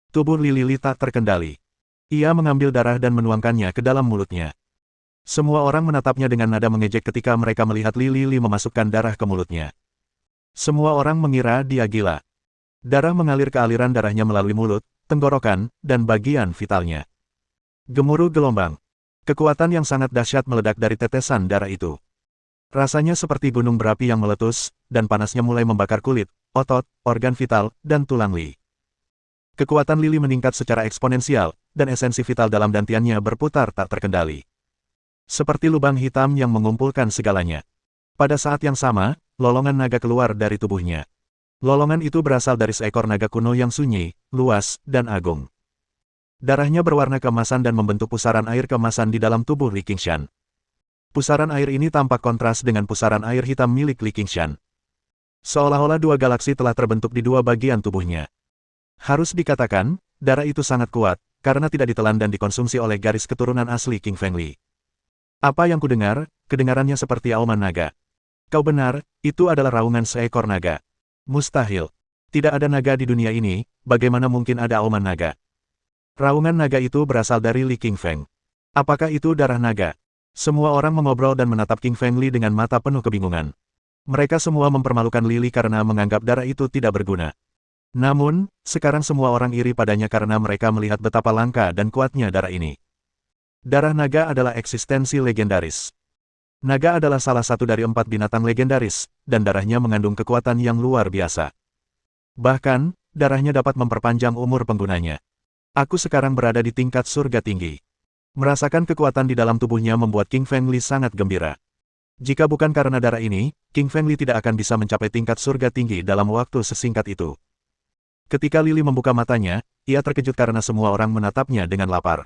Tubuh Li Li tak terkendali. Ia mengambil darah dan menuangkannya ke dalam mulutnya. Semua orang menatapnya dengan nada mengejek ketika mereka melihat Li Li memasukkan darah ke mulutnya. Semua orang mengira dia gila. Darah mengalir ke aliran darahnya melalui mulut, tenggorokan, dan bagian vitalnya. Gemuruh gelombang. Kekuatan yang sangat dahsyat meledak dari tetesan darah itu. Rasanya seperti gunung berapi yang meletus, dan panasnya mulai membakar kulit, otot, organ vital, dan tulang Li. Kekuatan Li Li meningkat secara eksponensial, dan esensi vital dalam dantiannya berputar tak terkendali. Seperti lubang hitam yang mengumpulkan segalanya. Pada saat yang sama, lolongan naga keluar dari tubuhnya. Lolongan itu berasal dari seekor naga kuno yang sunyi, luas, dan agung. Darahnya berwarna keemasan dan membentuk pusaran air keemasan di dalam tubuh Li Qingshan. Pusaran air ini tampak kontras dengan pusaran air hitam milik Li Qingshan. Seolah-olah dua galaksi telah terbentuk di dua bagian tubuhnya. Harus dikatakan, darah itu sangat kuat, karena tidak ditelan dan dikonsumsi oleh garis keturunan asli King Feng Li. Apa yang kudengar, kedengarannya seperti auman naga. Kau benar, itu adalah raungan seekor naga. Mustahil. Tidak ada naga di dunia ini, bagaimana mungkin ada auman naga? Raungan naga itu berasal dari Li Qingfeng. Apakah itu darah naga? Semua orang mengobrol dan menatap King Feng Li dengan mata penuh kebingungan. Mereka semua mempermalukan Li Li karena menganggap darah itu tidak berguna. Namun, sekarang semua orang iri padanya karena mereka melihat betapa langka dan kuatnya darah ini. Darah naga adalah eksistensi legendaris. Naga adalah salah satu dari 4 binatang legendaris, dan darahnya mengandung kekuatan yang luar biasa. Bahkan, darahnya dapat memperpanjang umur penggunanya. Aku sekarang berada di tingkat surga tinggi. Merasakan kekuatan di dalam tubuhnya membuat King Feng Li sangat gembira. Jika bukan karena darah ini, King Feng Li tidak akan bisa mencapai tingkat surga tinggi dalam waktu sesingkat itu. Ketika Li Li membuka matanya, ia terkejut karena semua orang menatapnya dengan lapar.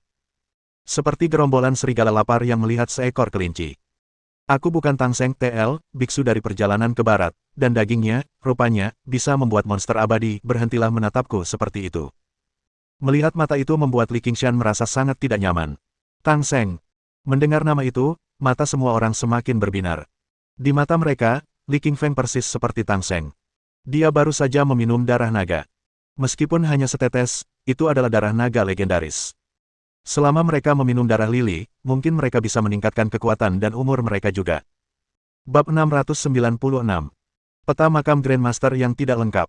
Seperti gerombolan serigala lapar yang melihat seekor kelinci. Aku bukan Tang Seng TL, biksu dari perjalanan ke barat, dan dagingnya, rupanya, bisa membuat monster abadi, berhentilah menatapku seperti itu. Melihat mata itu membuat Li Qingshan merasa sangat tidak nyaman. Tang Seng. Mendengar nama itu, mata semua orang semakin berbinar. Di mata mereka, Li Qingfeng persis seperti Tang Seng. Dia baru saja meminum darah naga. Meskipun hanya setetes, itu adalah darah naga legendaris. Selama mereka meminum darah Li Li, mungkin mereka bisa meningkatkan kekuatan dan umur mereka juga. Bab 696. Peta makam Grandmaster yang tidak lengkap.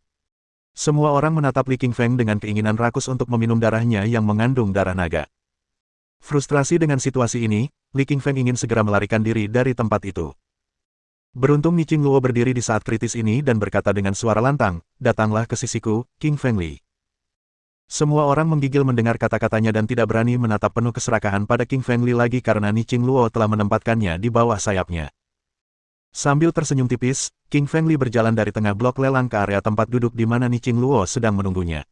Semua orang menatap Li Qingfeng dengan keinginan rakus untuk meminum darahnya yang mengandung darah naga. Frustrasi dengan situasi ini, Li Qingfeng ingin segera melarikan diri dari tempat itu. Beruntung Ni Qingluo berdiri di saat kritis ini dan berkata dengan suara lantang, "Datanglah ke sisiku, King Feng Li." Semua orang menggigil mendengar kata-katanya dan tidak berani menatap penuh keserakahan pada King Feng Li lagi karena Ni Qingluo telah menempatkannya di bawah sayapnya. Sambil tersenyum tipis, King Feng Li berjalan dari tengah blok lelang ke area tempat duduk di mana Ni Qingluo sedang menunggunya.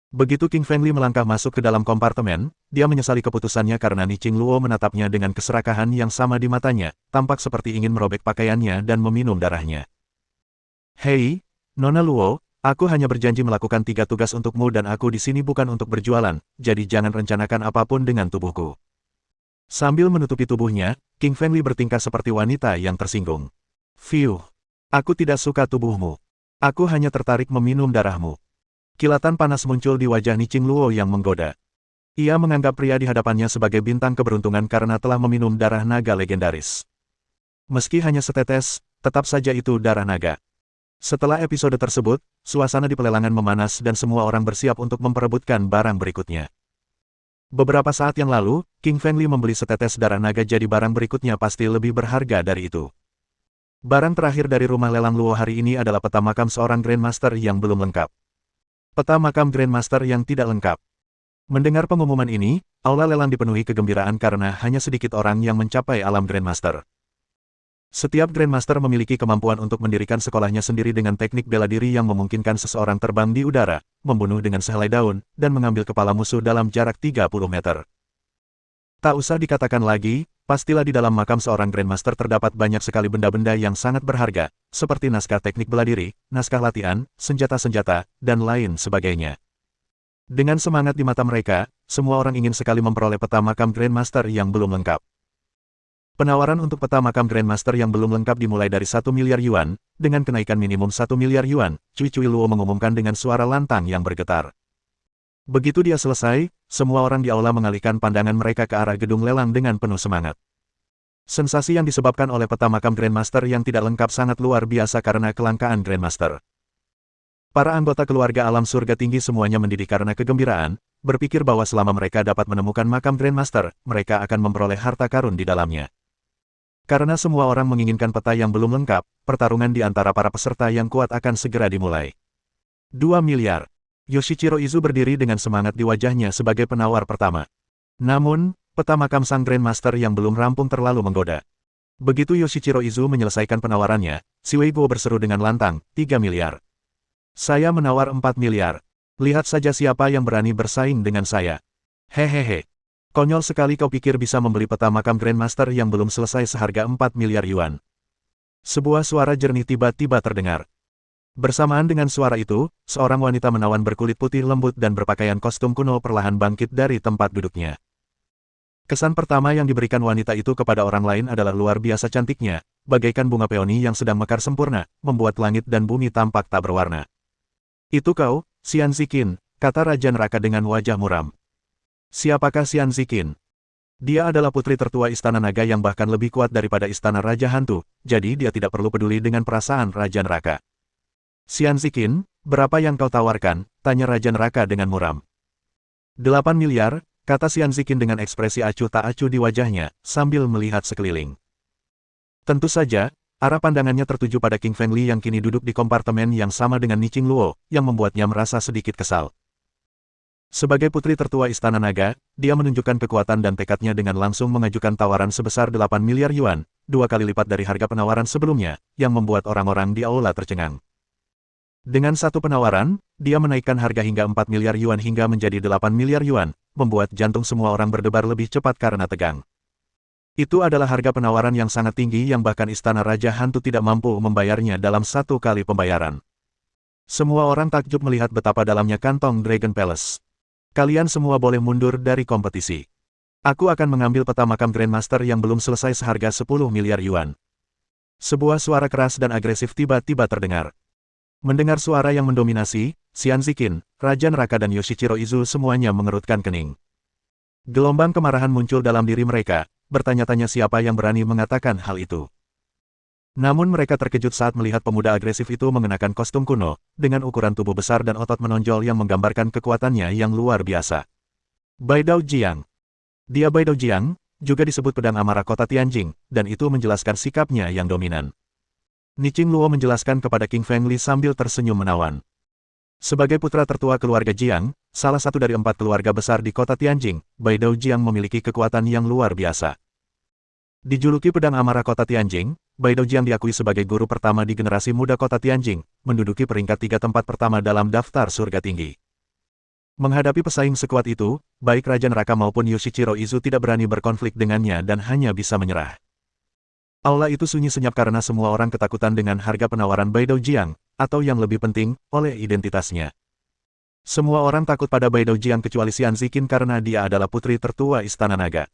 Begitu King Feng Li melangkah masuk ke dalam kompartemen, dia menyesali keputusannya karena Ni Qingluo menatapnya dengan keserakahan yang sama di matanya, tampak seperti ingin merobek pakaiannya dan meminum darahnya. "Hei, Nona Luo, aku hanya berjanji melakukan 3 tugas untukmu dan aku di sini bukan untuk berjualan, jadi jangan rencanakan apapun dengan tubuhku." Sambil menutupi tubuhnya, King Feng Li bertingkah seperti wanita yang tersinggung. "Fiuh, aku tidak suka tubuhmu. Aku hanya tertarik meminum darahmu." Kilatan panas muncul di wajah Ni Qingluo yang menggoda. Ia menganggap pria di hadapannya sebagai bintang keberuntungan karena telah meminum darah naga legendaris. Meski hanya setetes, tetap saja itu darah naga. Setelah episode tersebut, suasana di pelelangan memanas dan semua orang bersiap untuk memperebutkan barang berikutnya. Beberapa saat yang lalu, King Feng Li membeli setetes darah naga jadi barang berikutnya pasti lebih berharga dari itu. Barang terakhir dari rumah lelang Luo hari ini adalah peta makam seorang Grandmaster yang belum lengkap. Peta makam Grandmaster yang tidak lengkap. Mendengar pengumuman ini, aula lelang dipenuhi kegembiraan karena hanya sedikit orang yang mencapai alam Grandmaster. Setiap Grandmaster memiliki kemampuan untuk mendirikan sekolahnya sendiri dengan teknik bela diri yang memungkinkan seseorang terbang di udara, membunuh dengan sehelai daun, dan mengambil kepala musuh dalam jarak 30 meter. Tak usah dikatakan lagi, pastilah di dalam makam seorang Grandmaster terdapat banyak sekali benda-benda yang sangat berharga, seperti naskah teknik bela diri, naskah latihan, senjata-senjata, dan lain sebagainya. Dengan semangat di mata mereka, semua orang ingin sekali memperoleh peta makam Grandmaster yang belum lengkap. Penawaran untuk peta makam Grandmaster yang belum lengkap dimulai dari 1 miliar yuan, dengan kenaikan minimum 1 miliar yuan, Cui Cui Luo mengumumkan dengan suara lantang yang bergetar. Begitu dia selesai, semua orang di aula mengalihkan pandangan mereka ke arah gedung lelang dengan penuh semangat. Sensasi yang disebabkan oleh peta makam Grandmaster yang tidak lengkap sangat luar biasa karena kelangkaan Grandmaster. Para anggota keluarga alam surga tinggi semuanya mendidih karena kegembiraan, berpikir bahwa selama mereka dapat menemukan makam Grandmaster, mereka akan memperoleh harta karun di dalamnya. Karena semua orang menginginkan peta yang belum lengkap, pertarungan di antara para peserta yang kuat akan segera dimulai. 2 miliar. Yoshichiro Izu berdiri dengan semangat di wajahnya sebagai penawar pertama. Namun, peta makam sang Grandmaster yang belum rampung terlalu menggoda. Begitu Yoshichiro Izu menyelesaikan penawarannya, si Wei Guo berseru dengan lantang, 3 miliar. Saya menawar 4 miliar. Lihat saja siapa yang berani bersaing dengan saya. Hehehe. Konyol sekali kau pikir bisa membeli peta makam Grandmaster yang belum selesai seharga 4 miliar yuan. Sebuah suara jernih tiba-tiba terdengar. Bersamaan dengan suara itu, seorang wanita menawan berkulit putih lembut dan berpakaian kostum kuno perlahan bangkit dari tempat duduknya. Kesan pertama yang diberikan wanita itu kepada orang lain adalah luar biasa cantiknya, bagaikan bunga peoni yang sedang mekar sempurna, membuat langit dan bumi tampak tak berwarna. Itu kau, Xian Ziqin, kata Raja Neraka dengan wajah muram. Siapakah Xian Ziqin? Dia adalah putri tertua Istana Naga yang bahkan lebih kuat daripada Istana Raja Hantu, jadi dia tidak perlu peduli dengan perasaan Raja Neraka. Xian Ziqin, berapa yang kau tawarkan? Tanya Raja Neraka dengan muram. 8 miliar, kata Xian Ziqin dengan ekspresi acuh tak acuh di wajahnya, sambil melihat sekeliling. Tentu saja, arah pandangannya tertuju pada King Fengli yang kini duduk di kompartemen yang sama dengan Niqing Luo, yang membuatnya merasa sedikit kesal. Sebagai putri tertua Istana Naga, dia menunjukkan kekuatan dan tekadnya dengan langsung mengajukan tawaran sebesar 8 miliar yuan, 2 kali lipat dari harga penawaran sebelumnya, yang membuat orang-orang di aula tercengang. Dengan satu penawaran, dia menaikkan harga hingga 4 miliar yuan hingga menjadi 8 miliar yuan, membuat jantung semua orang berdebar lebih cepat karena tegang. Itu adalah harga penawaran yang sangat tinggi yang bahkan Istana Raja Hantu tidak mampu membayarnya dalam satu kali pembayaran. Semua orang takjub melihat betapa dalamnya kantong Dragon Palace. Kalian semua boleh mundur dari kompetisi. Aku akan mengambil peta makam Grandmaster yang belum selesai seharga 10 miliar yuan. Sebuah suara keras dan agresif tiba-tiba terdengar. Mendengar suara yang mendominasi, Xian Ziqin, Raja Neraka dan Yoshichiro Izu semuanya mengerutkan kening. Gelombang kemarahan muncul dalam diri mereka, bertanya-tanya siapa yang berani mengatakan hal itu. Namun mereka terkejut saat melihat pemuda agresif itu mengenakan kostum kuno, dengan ukuran tubuh besar dan otot menonjol yang menggambarkan kekuatannya yang luar biasa. Bai Dao Jiang. Dia Bai Dao Jiang, juga disebut pedang amarah kota Tianjing, dan itu menjelaskan sikapnya yang dominan. Niqing Luo menjelaskan kepada King Fengli sambil tersenyum menawan. Sebagai putra tertua keluarga Jiang, salah satu dari 4 keluarga besar di kota Tianjing, Bai Dao Jiang memiliki kekuatan yang luar biasa. Dijuluki pedang amarah kota Tianjing, Bai Dao Jiang diakui sebagai guru pertama di generasi muda kota Tianjing, menduduki peringkat 3 tempat pertama dalam daftar surga tinggi. Menghadapi pesaing sekuat itu, baik Raja Neraka maupun Yoshichiro Izu tidak berani berkonflik dengannya dan hanya bisa menyerah. Aula itu sunyi senyap karena semua orang ketakutan dengan harga penawaran Bai Dao Jiang, atau yang lebih penting, oleh identitasnya. Semua orang takut pada Bai Dao Jiang kecuali Xian Ziqin karena dia adalah putri tertua Istana Naga.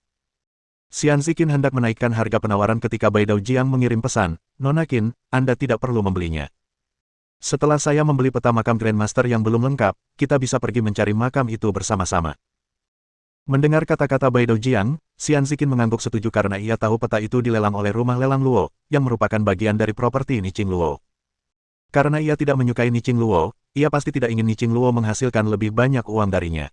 Xian Ziqin hendak menaikkan harga penawaran ketika Bai Dao Jiang mengirim pesan, Nona Qin, Anda tidak perlu membelinya. Setelah saya membeli peta makam Grandmaster yang belum lengkap, kita bisa pergi mencari makam itu bersama-sama. Mendengar kata-kata Bai Dao Jiang, Xian Ziqin mengangguk setuju karena ia tahu peta itu dilelang oleh rumah lelang Luo, yang merupakan bagian dari properti Niqing Luo. Karena ia tidak menyukai Niqing Luo, ia pasti tidak ingin Niqing Luo menghasilkan lebih banyak uang darinya.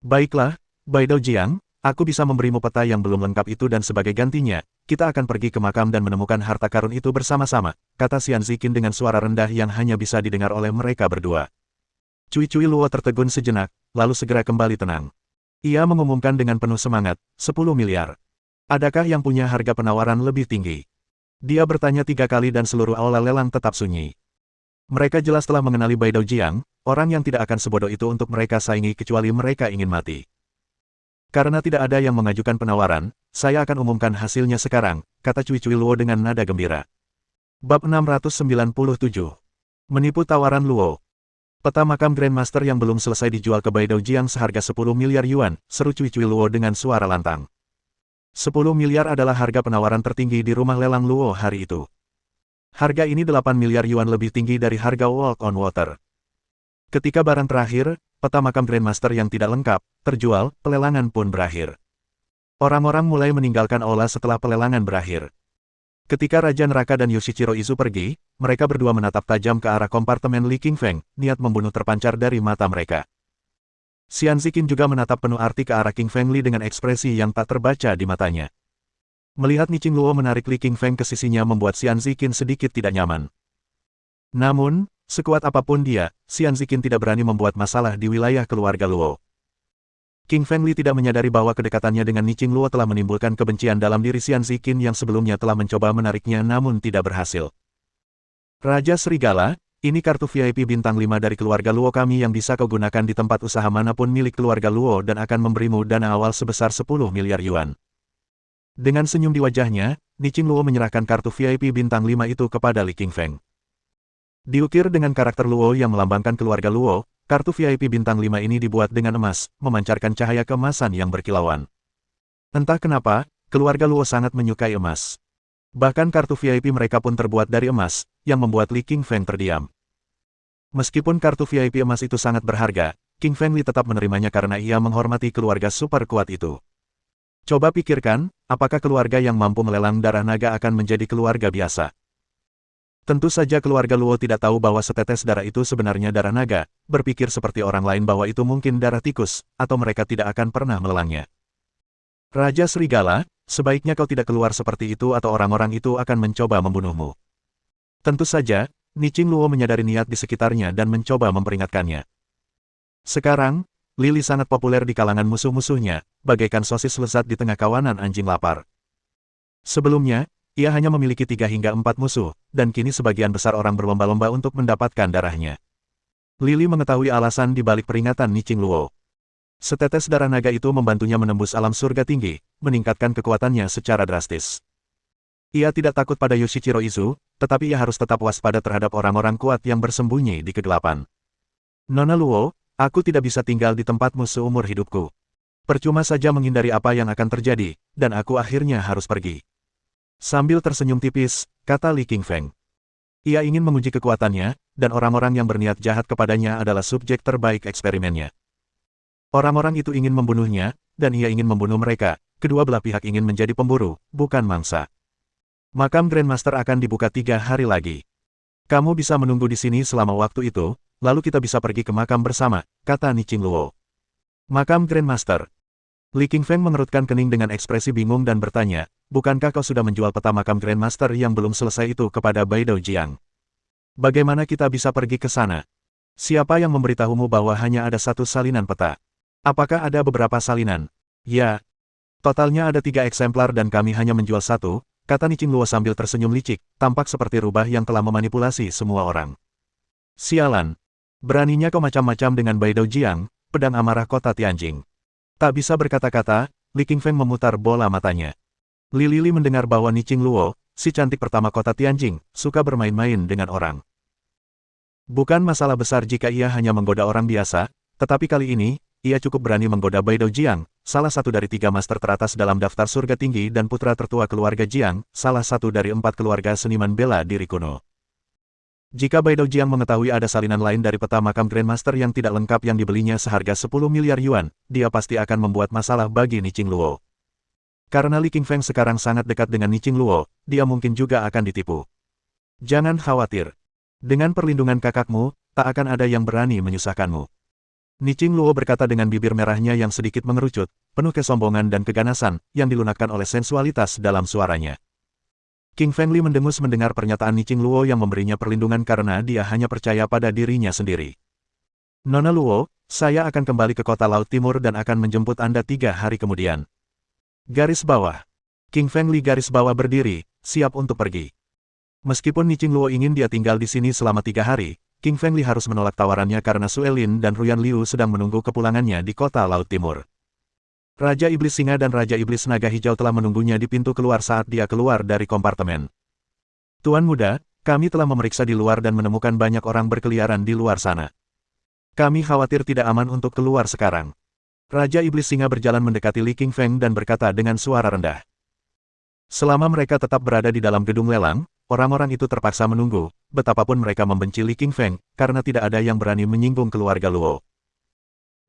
Baiklah, Bai Dao Jiang, aku bisa memberimu peta yang belum lengkap itu dan sebagai gantinya, kita akan pergi ke makam dan menemukan harta karun itu bersama-sama, kata Xian Ziqin dengan suara rendah yang hanya bisa didengar oleh mereka berdua. Cui Cui Luo tertegun sejenak, lalu segera kembali tenang. Ia mengumumkan dengan penuh semangat, 10 miliar. Adakah yang punya harga penawaran lebih tinggi? Dia bertanya 3 kali dan seluruh aula lelang tetap sunyi. Mereka jelas telah mengenali Bai Daojiang, orang yang tidak akan sebodoh itu untuk mereka saingi kecuali mereka ingin mati. Karena tidak ada yang mengajukan penawaran, saya akan umumkan hasilnya sekarang, kata Cui Cui Luo dengan nada gembira. Bab 697. Menipu tawaran Luo. Peta makam Grandmaster yang belum selesai dijual ke Bai Daojiang seharga 10 miliar yuan, seru Cui Cui Luo dengan suara lantang. 10 miliar adalah harga penawaran tertinggi di rumah lelang Luo hari itu. Harga ini 8 miliar yuan lebih tinggi dari harga Walk on Water. Ketika barang terakhir, peta makam Grandmaster yang tidak lengkap, terjual, pelelangan pun berakhir. Orang-orang mulai meninggalkan aula setelah pelelangan berakhir. Ketika Raja Neraka dan Yoshichiro Izu pergi, mereka berdua menatap tajam ke arah kompartemen Li Qingfeng, niat membunuh terpancar dari mata mereka. Xian Ziqin juga menatap penuh arti ke arah King Feng Li dengan ekspresi yang tak terbaca di matanya. Melihat Niqing Luo menarik Li Qingfeng ke sisinya membuat Xian Ziqin sedikit tidak nyaman. Namun, sekuat apapun dia, Xian Ziqin tidak berani membuat masalah di wilayah keluarga Luo. King Feng Li tidak menyadari bahwa kedekatannya dengan Niqing Luo telah menimbulkan kebencian dalam diri Xian Ziqin yang sebelumnya telah mencoba menariknya namun tidak berhasil. Raja Serigala, ini kartu VIP bintang 5 dari keluarga Luo kami yang bisa kau gunakan di tempat usaha manapun milik keluarga Luo dan akan memberimu dana awal sebesar 10 miliar yuan. Dengan senyum di wajahnya, Niqing Luo menyerahkan kartu VIP bintang 5 itu kepada Li Qingfeng. Diukir dengan karakter Luo yang melambangkan keluarga Luo, kartu VIP bintang 5 ini dibuat dengan emas, memancarkan cahaya keemasan yang berkilauan. Entah kenapa, keluarga Luo sangat menyukai emas. Bahkan kartu VIP mereka pun terbuat dari emas, yang membuat Li Qingfeng terdiam. Meskipun kartu VIP emas itu sangat berharga, King Feng Li tetap menerimanya karena ia menghormati keluarga super kuat itu. Coba pikirkan, apakah keluarga yang mampu melelang darah naga akan menjadi keluarga biasa? Tentu saja keluarga Luo tidak tahu bahwa setetes darah itu sebenarnya darah naga, berpikir seperti orang lain bahwa itu mungkin darah tikus, atau mereka tidak akan pernah melelangnya. Raja Serigala, sebaiknya kau tidak keluar seperti itu atau orang-orang itu akan mencoba membunuhmu. Tentu saja, Niqing Luo menyadari niat di sekitarnya dan mencoba memperingatkannya. Sekarang, Lili sangat populer di kalangan musuh-musuhnya, bagaikan sosis lezat di tengah kawanan anjing lapar. Sebelumnya, ia hanya memiliki 3 hingga 4 musuh, dan kini sebagian besar orang berlomba-lomba untuk mendapatkan darahnya. Lili mengetahui alasan di balik peringatan Niqing Luo. Setetes darah naga itu membantunya menembus alam surga tinggi, meningkatkan kekuatannya secara drastis. Ia tidak takut pada Yoshichiro Izu, tetapi ia harus tetap waspada terhadap orang-orang kuat yang bersembunyi di kegelapan. Nona Luo, aku tidak bisa tinggal di tempatmu seumur hidupku. Percuma saja menghindari apa yang akan terjadi, dan aku akhirnya harus pergi. Sambil tersenyum tipis, kata Li Qingfeng. Ia ingin menguji kekuatannya, dan orang-orang yang berniat jahat kepadanya adalah subjek terbaik eksperimennya. Orang-orang itu ingin membunuhnya, dan ia ingin membunuh mereka. Kedua belah pihak ingin menjadi pemburu, bukan mangsa. Makam Grandmaster akan dibuka 3 hari lagi. Kamu bisa menunggu di sini selama waktu itu, lalu kita bisa pergi ke makam bersama, kata Niqing Luo. Makam Grandmaster. Li Qingfeng mengerutkan kening dengan ekspresi bingung dan bertanya, bukankah kau sudah menjual peta makam Grandmaster yang belum selesai itu kepada Bai Daojiang? Bagaimana kita bisa pergi ke sana? Siapa yang memberitahumu bahwa hanya ada 1 salinan peta? Apakah ada beberapa salinan? Ya. Totalnya ada 3 eksemplar dan kami hanya menjual 1, kata Niqing Luo sambil tersenyum licik, tampak seperti rubah yang telah memanipulasi semua orang. Sialan. Beraninya kau macam-macam dengan Bai Daojiang, pedang amarah kota Tianjing. Tak bisa berkata-kata, Li Qingfeng memutar bola matanya. Li Lili mendengar bahwa Niqing Luo, si cantik pertama kota Tianjing, suka bermain-main dengan orang. Bukan masalah besar jika ia hanya menggoda orang biasa, tetapi kali ini, ia cukup berani menggoda Bai Daojiang, salah satu dari 3 master teratas dalam daftar surga tinggi dan putra tertua keluarga Jiang, salah satu dari 4 keluarga seniman bela diri kuno. Jika Bai Daojiang mengetahui ada salinan lain dari peta makam Grandmaster yang tidak lengkap yang dibelinya seharga 10 miliar yuan, dia pasti akan membuat masalah bagi Niqing Luo. Karena Li Qingfeng sekarang sangat dekat dengan Niqing Luo, dia mungkin juga akan ditipu. Jangan khawatir. Dengan perlindungan kakakmu, tak akan ada yang berani menyusahkanmu. Niqing Luo berkata dengan bibir merahnya yang sedikit mengerucut, penuh kesombongan dan keganasan, yang dilunakkan oleh sensualitas dalam suaranya. King Feng Li mendengus mendengar pernyataan Niqing Luo yang memberinya perlindungan karena dia hanya percaya pada dirinya sendiri. Nona Luo, saya akan kembali ke kota Laut Timur dan akan menjemput Anda 3 hari kemudian. Garis bawah. King Feng Li garis bawah berdiri, siap untuk pergi. Meskipun Ni Qingluo ingin dia tinggal di sini selama 3 hari, King Feng Li harus menolak tawarannya karena Sue Lin dan Ruyan Liu sedang menunggu kepulangannya di kota Laut Timur. Raja Iblis Singa dan Raja Iblis Naga Hijau telah menunggunya di pintu keluar saat dia keluar dari kompartemen. Tuan Muda, kami telah memeriksa di luar dan menemukan banyak orang berkeliaran di luar sana. Kami khawatir tidak aman untuk keluar sekarang. Raja Iblis Singa berjalan mendekati Li King Feng dan berkata dengan suara rendah. Selama mereka tetap berada di dalam gedung lelang, orang-orang itu terpaksa menunggu, betapapun mereka membenci Li King Feng, karena tidak ada yang berani menyinggung keluarga Luo.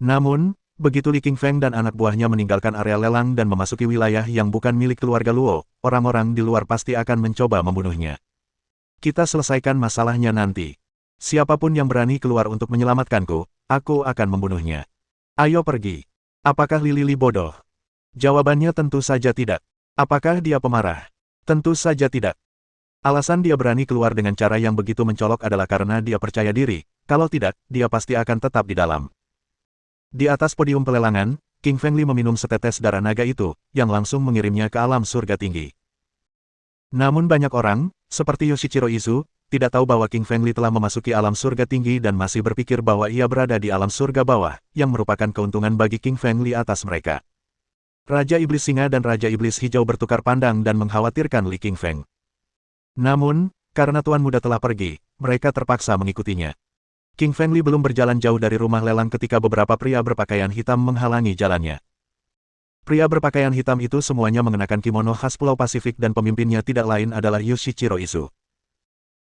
Namun, begitu Li King Feng dan anak buahnya meninggalkan area lelang dan memasuki wilayah yang bukan milik keluarga Luo, orang-orang di luar pasti akan mencoba membunuhnya. Kita selesaikan masalahnya nanti. Siapapun yang berani keluar untuk menyelamatkanku, aku akan membunuhnya. Ayo pergi. Apakah Li Li bodoh? Jawabannya tentu saja tidak. Apakah dia pemarah? Tentu saja tidak. Alasan dia berani keluar dengan cara yang begitu mencolok adalah karena dia percaya diri, kalau tidak, dia pasti akan tetap di dalam. Di atas podium pelelangan, King Feng Li meminum setetes darah naga itu, yang langsung mengirimnya ke alam surga tinggi. Namun banyak orang, seperti Yoshichiro Izu, tidak tahu bahwa King Feng Li telah memasuki alam surga tinggi dan masih berpikir bahwa ia berada di alam surga bawah, yang merupakan keuntungan bagi King Feng Li atas mereka. Raja Iblis Singa dan Raja Iblis Hijau bertukar pandang dan mengkhawatirkan Li King Feng. Namun, karena Tuan Muda telah pergi, mereka terpaksa mengikutinya. King Feng Li belum berjalan jauh dari rumah lelang ketika beberapa pria berpakaian hitam menghalangi jalannya. Pria berpakaian hitam itu semuanya mengenakan kimono khas Pulau Pasifik dan pemimpinnya tidak lain adalah Yoshichiro Izu.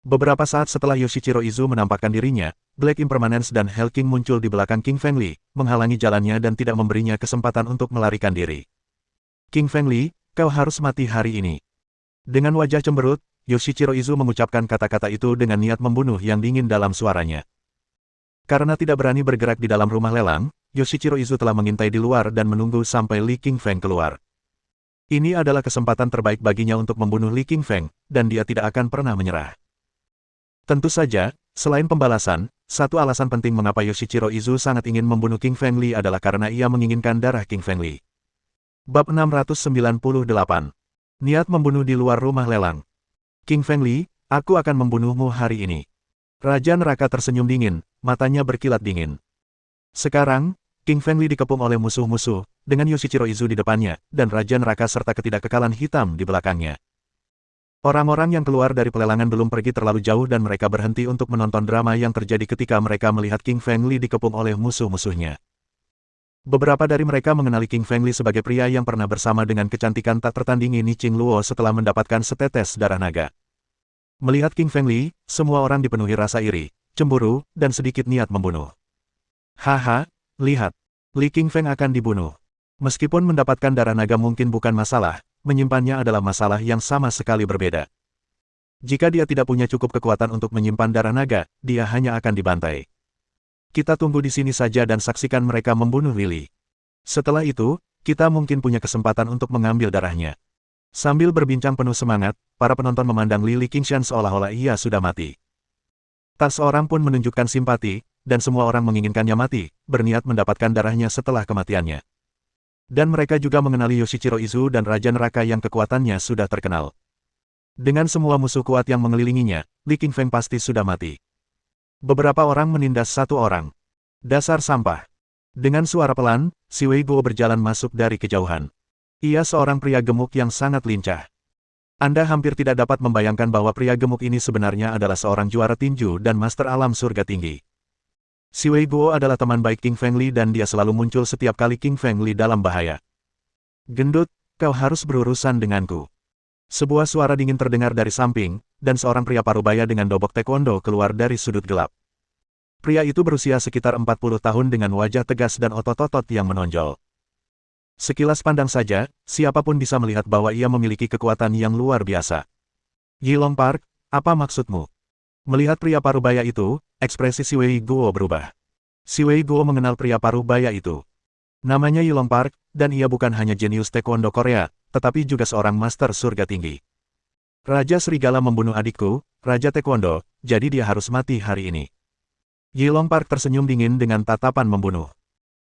Beberapa saat setelah Yoshichiro Izu menampakkan dirinya, Black Impermanence dan Hell King muncul di belakang King Feng Li, menghalangi jalannya dan tidak memberinya kesempatan untuk melarikan diri. King Feng Li, kau harus mati hari ini. Dengan wajah cemberut, Yoshichiro Izu mengucapkan kata-kata itu dengan niat membunuh yang dingin dalam suaranya. Karena tidak berani bergerak di dalam rumah lelang, Yoshichiro Izu telah mengintai di luar dan menunggu sampai Li King Feng keluar. Ini adalah kesempatan terbaik baginya untuk membunuh Li King Feng, dan dia tidak akan pernah menyerah. Tentu saja, selain pembalasan, satu alasan penting mengapa Yoshichiro Izu sangat ingin membunuh King Feng Li adalah karena ia menginginkan darah King Feng Li. Bab 698. Niat membunuh di luar rumah lelang. King Feng Li, aku akan membunuhmu hari ini. Raja Neraka tersenyum dingin, matanya berkilat dingin. Sekarang, King Feng Li dikepung oleh musuh-musuh, dengan Yoshichiro Izu di depannya, dan Raja Neraka serta ketidakkekalan hitam di belakangnya. Orang-orang yang keluar dari pelelangan belum pergi terlalu jauh dan mereka berhenti untuk menonton drama yang terjadi ketika mereka melihat King Feng Li dikepung oleh musuh-musuhnya. Beberapa dari mereka mengenali King Feng Li sebagai pria yang pernah bersama dengan kecantikan tak tertandingi Ni Qingluo setelah mendapatkan setetes darah naga. Melihat King Feng Li, semua orang dipenuhi rasa iri, cemburu, dan sedikit niat membunuh. Haha, lihat. Li King Feng akan dibunuh. Meskipun mendapatkan darah naga mungkin bukan masalah, menyimpannya adalah masalah yang sama sekali berbeda. Jika dia tidak punya cukup kekuatan untuk menyimpan darah naga, dia hanya akan dibantai. Kita tunggu di sini saja dan saksikan mereka membunuh Lily. Setelah itu, kita mungkin punya kesempatan untuk mengambil darahnya. Sambil berbincang penuh semangat, para penonton memandang Lily Qingshan seolah-olah ia sudah mati. Tak seorang pun menunjukkan simpati, dan semua orang menginginkannya mati, berniat mendapatkan darahnya setelah kematiannya. Dan mereka juga mengenali Yoshichiro Izu dan Raja Neraka yang kekuatannya sudah terkenal. Dengan semua musuh kuat yang mengelilinginya, Li King Feng pasti sudah mati. Beberapa orang menindas satu orang. Dasar sampah. Dengan suara pelan, Si Wei Guo berjalan masuk dari kejauhan. Ia seorang pria gemuk yang sangat lincah. Anda hampir tidak dapat membayangkan bahwa pria gemuk ini sebenarnya adalah seorang juara tinju dan master alam surga tinggi. Si Wei Guo adalah teman baik King Feng Li dan dia selalu muncul setiap kali King Feng Li dalam bahaya. Gendut, kau harus berurusan denganku. Sebuah suara dingin terdengar dari samping, dan seorang pria parubaya dengan dobok taekwondo keluar dari sudut gelap. Pria itu berusia sekitar 40 tahun dengan wajah tegas dan otot-otot yang menonjol. Sekilas pandang saja, siapapun bisa melihat bahwa ia memiliki kekuatan yang luar biasa. Yilong Park, apa maksudmu? Melihat pria parubaya itu, ekspresi Si Wei Guo berubah. Si Wei Guo mengenal pria parubaya itu. Namanya Yilong Park, dan ia bukan hanya jenius taekwondo Korea, tetapi juga seorang master surga tinggi. Raja Serigala membunuh adikku, Raja Taekwondo, jadi dia harus mati hari ini. Yilong Park tersenyum dingin dengan tatapan membunuh.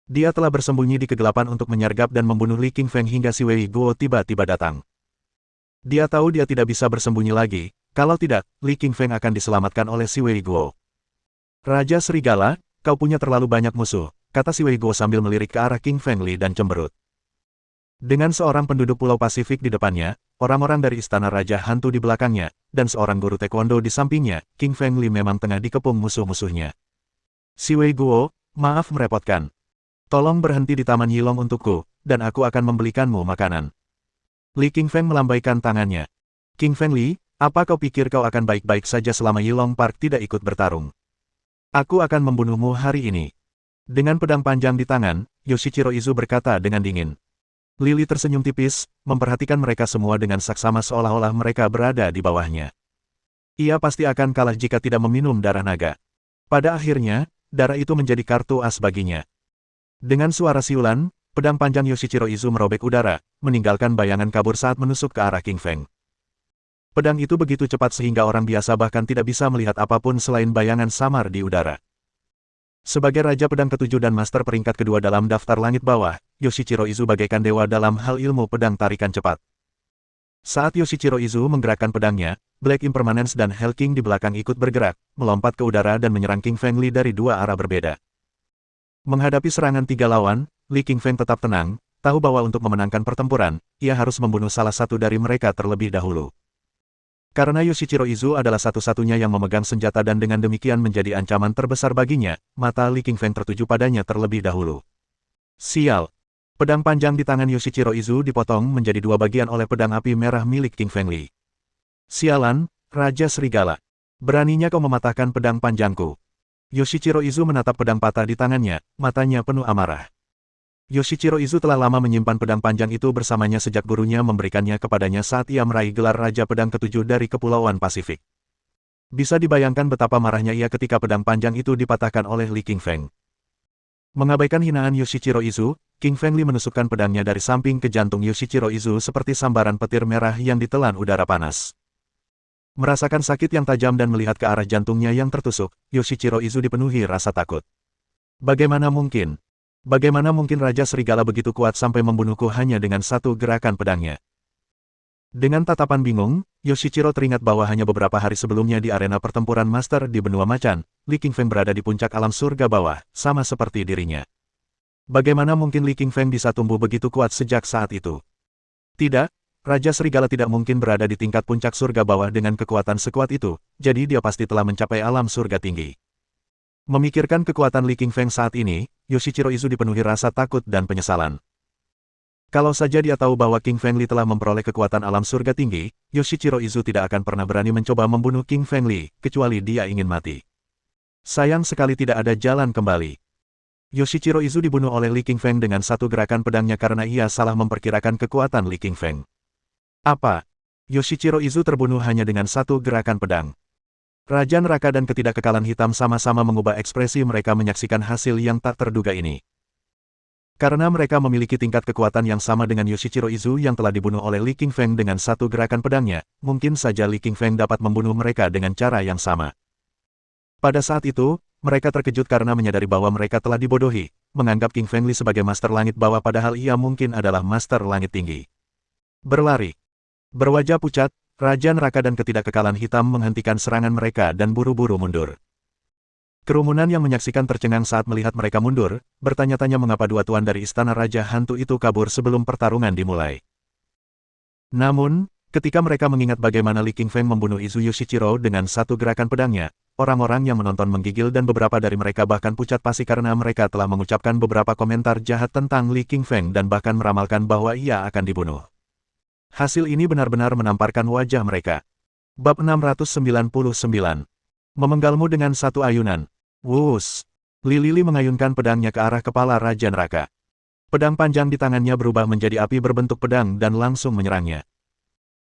Dia telah bersembunyi di kegelapan untuk menyergap dan membunuh Li King Feng hingga Si Wei Guo tiba-tiba datang. Dia tahu dia tidak bisa bersembunyi lagi, kalau tidak, Li Qingfeng akan diselamatkan oleh si Wei Guo. Raja Serigala, kau punya terlalu banyak musuh, kata si Wei Guo sambil melirik ke arah King Feng Li dan cemberut. Dengan seorang penduduk Pulau Pasifik di depannya, orang-orang dari Istana Raja Hantu di belakangnya, dan seorang guru taekwondo di sampingnya, King Feng Li memang tengah dikepung musuh-musuhnya. Si Wei Guo, maaf merepotkan. Tolong berhenti di Taman Yilong untukku, dan aku akan membelikanmu makanan. Li Qingfeng melambaikan tangannya. King Feng Li, apa kau pikir kau akan baik-baik saja selama Yilong Park tidak ikut bertarung? Aku akan membunuhmu hari ini. Dengan pedang panjang di tangan, Yoshichiro Izu berkata dengan dingin. Lily tersenyum tipis, memperhatikan mereka semua dengan saksama seolah-olah mereka berada di bawahnya. Ia pasti akan kalah jika tidak meminum darah naga. Pada akhirnya, darah itu menjadi kartu as baginya. Dengan suara siulan, pedang panjang Yoshichiro Izu merobek udara, meninggalkan bayangan kabur saat menusuk ke arah King Feng. Pedang itu begitu cepat sehingga orang biasa bahkan tidak bisa melihat apapun selain bayangan samar di udara. Sebagai Raja Pedang Ketujuh dan Master peringkat kedua dalam daftar langit bawah, Yoshichiro Izu bagaikan dewa dalam hal ilmu pedang tarikan cepat. Saat Yoshichiro Izu menggerakkan pedangnya, Black Impermanence dan Hell King di belakang ikut bergerak, melompat ke udara dan menyerang King Feng Li dari dua arah berbeda. Menghadapi serangan tiga lawan, Li King Feng tetap tenang, tahu bahwa untuk memenangkan pertempuran, ia harus membunuh salah satu dari mereka terlebih dahulu. Karena Yoshichiro Izu adalah satu-satunya yang memegang senjata dan dengan demikian menjadi ancaman terbesar baginya, mata Li Qingfeng tertuju padanya terlebih dahulu. Sial! Pedang panjang di tangan Yoshichiro Izu dipotong menjadi dua bagian oleh pedang api merah milik King Feng Li. Sialan, Raja Serigala! Beraninya kau mematahkan pedang panjangku. Yoshichiro Izu menatap pedang patah di tangannya, matanya penuh amarah. Yoshichiro Izu telah lama menyimpan pedang panjang itu bersamanya sejak gurunya memberikannya kepadanya saat ia meraih gelar Raja Pedang Ketujuh dari Kepulauan Pasifik. Bisa dibayangkan betapa marahnya ia ketika pedang panjang itu dipatahkan oleh Li Qingfeng. Mengabaikan hinaan Yoshichiro Izu, King Feng Li menusukkan pedangnya dari samping ke jantung Yoshichiro Izu seperti sambaran petir merah yang ditelan udara panas. Merasakan sakit yang tajam dan melihat ke arah jantungnya yang tertusuk, Yoshichiro Izu dipenuhi rasa takut. Bagaimana mungkin? Bagaimana mungkin Raja Serigala begitu kuat sampai membunuhku hanya dengan satu gerakan pedangnya? Dengan tatapan bingung, Yoshichiro teringat bahwa hanya beberapa hari sebelumnya di arena pertempuran Master di Benua Macan, Li Qingfeng berada di puncak alam surga bawah, sama seperti dirinya. Bagaimana mungkin Li Qingfeng bisa tumbuh begitu kuat sejak saat itu? Tidak, Raja Serigala tidak mungkin berada di tingkat puncak surga bawah dengan kekuatan sekuat itu, jadi dia pasti telah mencapai alam surga tinggi. Memikirkan kekuatan Li Qingfeng saat ini, Yoshichiro Izu dipenuhi rasa takut dan penyesalan. Kalau saja dia tahu bahwa King Feng Li telah memperoleh kekuatan alam surga tinggi, Yoshichiro Izu tidak akan pernah berani mencoba membunuh King Feng Li, kecuali dia ingin mati. Sayang sekali tidak ada jalan kembali. Yoshichiro Izu dibunuh oleh Li Qingfeng dengan satu gerakan pedangnya karena ia salah memperkirakan kekuatan Li Qingfeng. Apa? Yoshichiro Izu terbunuh hanya dengan satu gerakan pedang. Raja Neraka dan Ketidakkekalan Hitam sama-sama mengubah ekspresi mereka menyaksikan hasil yang tak terduga ini. Karena mereka memiliki tingkat kekuatan yang sama dengan Yoshichiro Izu yang telah dibunuh oleh Li Qingfeng dengan satu gerakan pedangnya, mungkin saja Li Qingfeng dapat membunuh mereka dengan cara yang sama. Pada saat itu, mereka terkejut karena menyadari bahwa mereka telah dibodohi, menganggap King Feng Li sebagai Master Langit Bawah padahal ia mungkin adalah Master Langit Tinggi. Berlari. Berwajah pucat, Raja Neraka dan Ketidakkekalan Hitam menghentikan serangan mereka dan buru-buru mundur. Kerumunan yang menyaksikan tercengang saat melihat mereka mundur, bertanya-tanya mengapa dua tuan dari Istana Raja Hantu itu kabur sebelum pertarungan dimulai. Namun, ketika mereka mengingat bagaimana Li Qingfeng membunuh Izu Yoshichiro dengan satu gerakan pedangnya, orang-orang yang menonton menggigil dan beberapa dari mereka bahkan pucat pasi karena mereka telah mengucapkan beberapa komentar jahat tentang Li Qingfeng dan bahkan meramalkan bahwa ia akan dibunuh. Hasil ini benar-benar menamparkan wajah mereka. Bab 699. Memenggalmu dengan satu ayunan. Wuss. Li Lili mengayunkan pedangnya ke arah kepala Raja Neraka. Pedang panjang di tangannya berubah menjadi api berbentuk pedang dan langsung menyerangnya.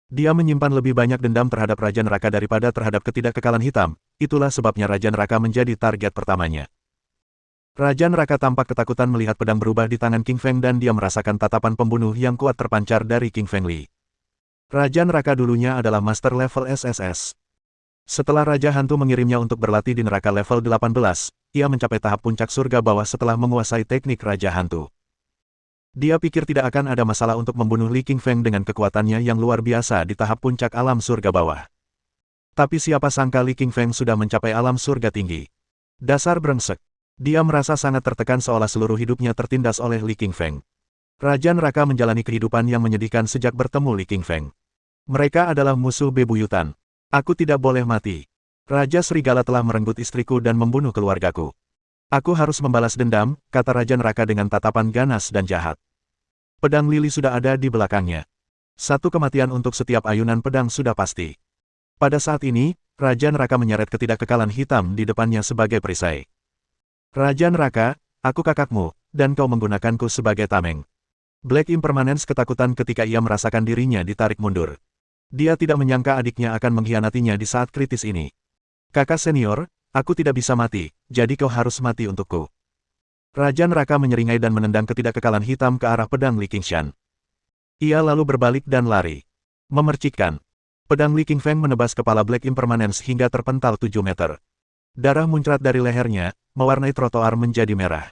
Dia menyimpan lebih banyak dendam terhadap Raja Neraka daripada terhadap Ketidakkekalan Hitam, itulah sebabnya Raja Neraka menjadi target pertamanya. Raja Neraka tampak ketakutan melihat pedang berubah di tangan King Feng dan dia merasakan tatapan pembunuh yang kuat terpancar dari King Feng Li. Raja Neraka dulunya adalah Master level SSS. Setelah Raja Hantu mengirimnya untuk berlatih di neraka level 18, ia mencapai tahap puncak surga bawah setelah menguasai teknik Raja Hantu. Dia pikir tidak akan ada masalah untuk membunuh Li Qingfeng dengan kekuatannya yang luar biasa di tahap puncak alam surga bawah. Tapi siapa sangka Li Qingfeng sudah mencapai alam surga tinggi. Dasar brengsek. Dia merasa sangat tertekan seolah seluruh hidupnya tertindas oleh Li Qingfeng. Raja Neraka menjalani kehidupan yang menyedihkan sejak bertemu Li Qingfeng. Mereka adalah musuh bebuyutan. Aku tidak boleh mati. Raja Serigala telah merenggut istriku dan membunuh keluargaku. Aku harus membalas dendam, kata Raja Neraka dengan tatapan ganas dan jahat. Pedang lili sudah ada di belakangnya. Satu kematian untuk setiap ayunan pedang sudah pasti. Pada saat ini, Raja Neraka menyeret ketidakkekalan hitam di depannya sebagai perisai. Raja Neraka, aku kakakmu, dan kau menggunakanku sebagai tameng. Black Impermanence ketakutan ketika ia merasakan dirinya ditarik mundur. Dia tidak menyangka adiknya akan mengkhianatinya di saat kritis ini. Kakak senior, aku tidak bisa mati, jadi kau harus mati untukku. Raja Neraka menyeringai dan menendang ketidakkekalan hitam ke arah pedang Li Qingshan. Ia lalu berbalik dan lari. Memercikkan. Pedang Li Qingfeng menebas kepala Black Impermanence hingga terpental 7 meter. Darah muncrat dari lehernya, mewarnai trotoar menjadi merah.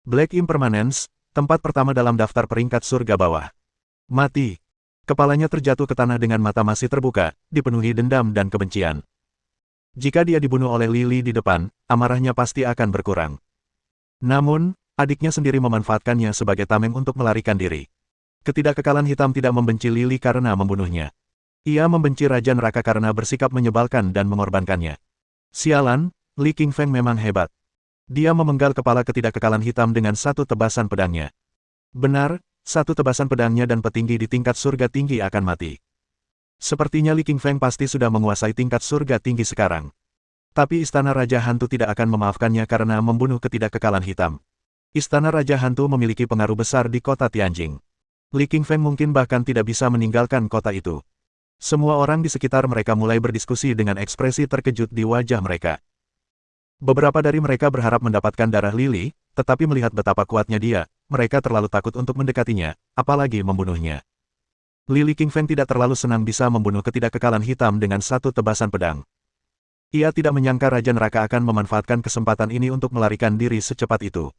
Black Impermanence, tempat pertama dalam daftar peringkat surga bawah. Mati. Kepalanya terjatuh ke tanah dengan mata masih terbuka, dipenuhi dendam dan kebencian. Jika dia dibunuh oleh Lily di depan, amarahnya pasti akan berkurang. Namun, adiknya sendiri memanfaatkannya sebagai tameng untuk melarikan diri. Ketidakkekalan hitam tidak membenci Lily karena membunuhnya. Ia membenci Raja Neraka karena bersikap menyebalkan dan mengorbankannya. Sialan, Li Qingfeng memang hebat. Dia memenggal kepala ketidakkekalan hitam dengan satu tebasan pedangnya. Benar, satu tebasan pedangnya dan petinggi di tingkat surga tinggi akan mati. Sepertinya Li Qingfeng pasti sudah menguasai tingkat surga tinggi sekarang. Tapi Istana Raja Hantu tidak akan memaafkannya karena membunuh ketidakkekalan hitam. Istana Raja Hantu memiliki pengaruh besar di kota Tianjing. Li Qingfeng mungkin bahkan tidak bisa meninggalkan kota itu. Semua orang di sekitar mereka mulai berdiskusi dengan ekspresi terkejut di wajah mereka. Beberapa dari mereka berharap mendapatkan darah Lily, tetapi melihat betapa kuatnya dia, mereka terlalu takut untuk mendekatinya, apalagi membunuhnya. Li Qingfeng tidak terlalu senang bisa membunuh ketidakkekalan hitam dengan satu tebasan pedang. Ia tidak menyangka Raja Neraka akan memanfaatkan kesempatan ini untuk melarikan diri secepat itu.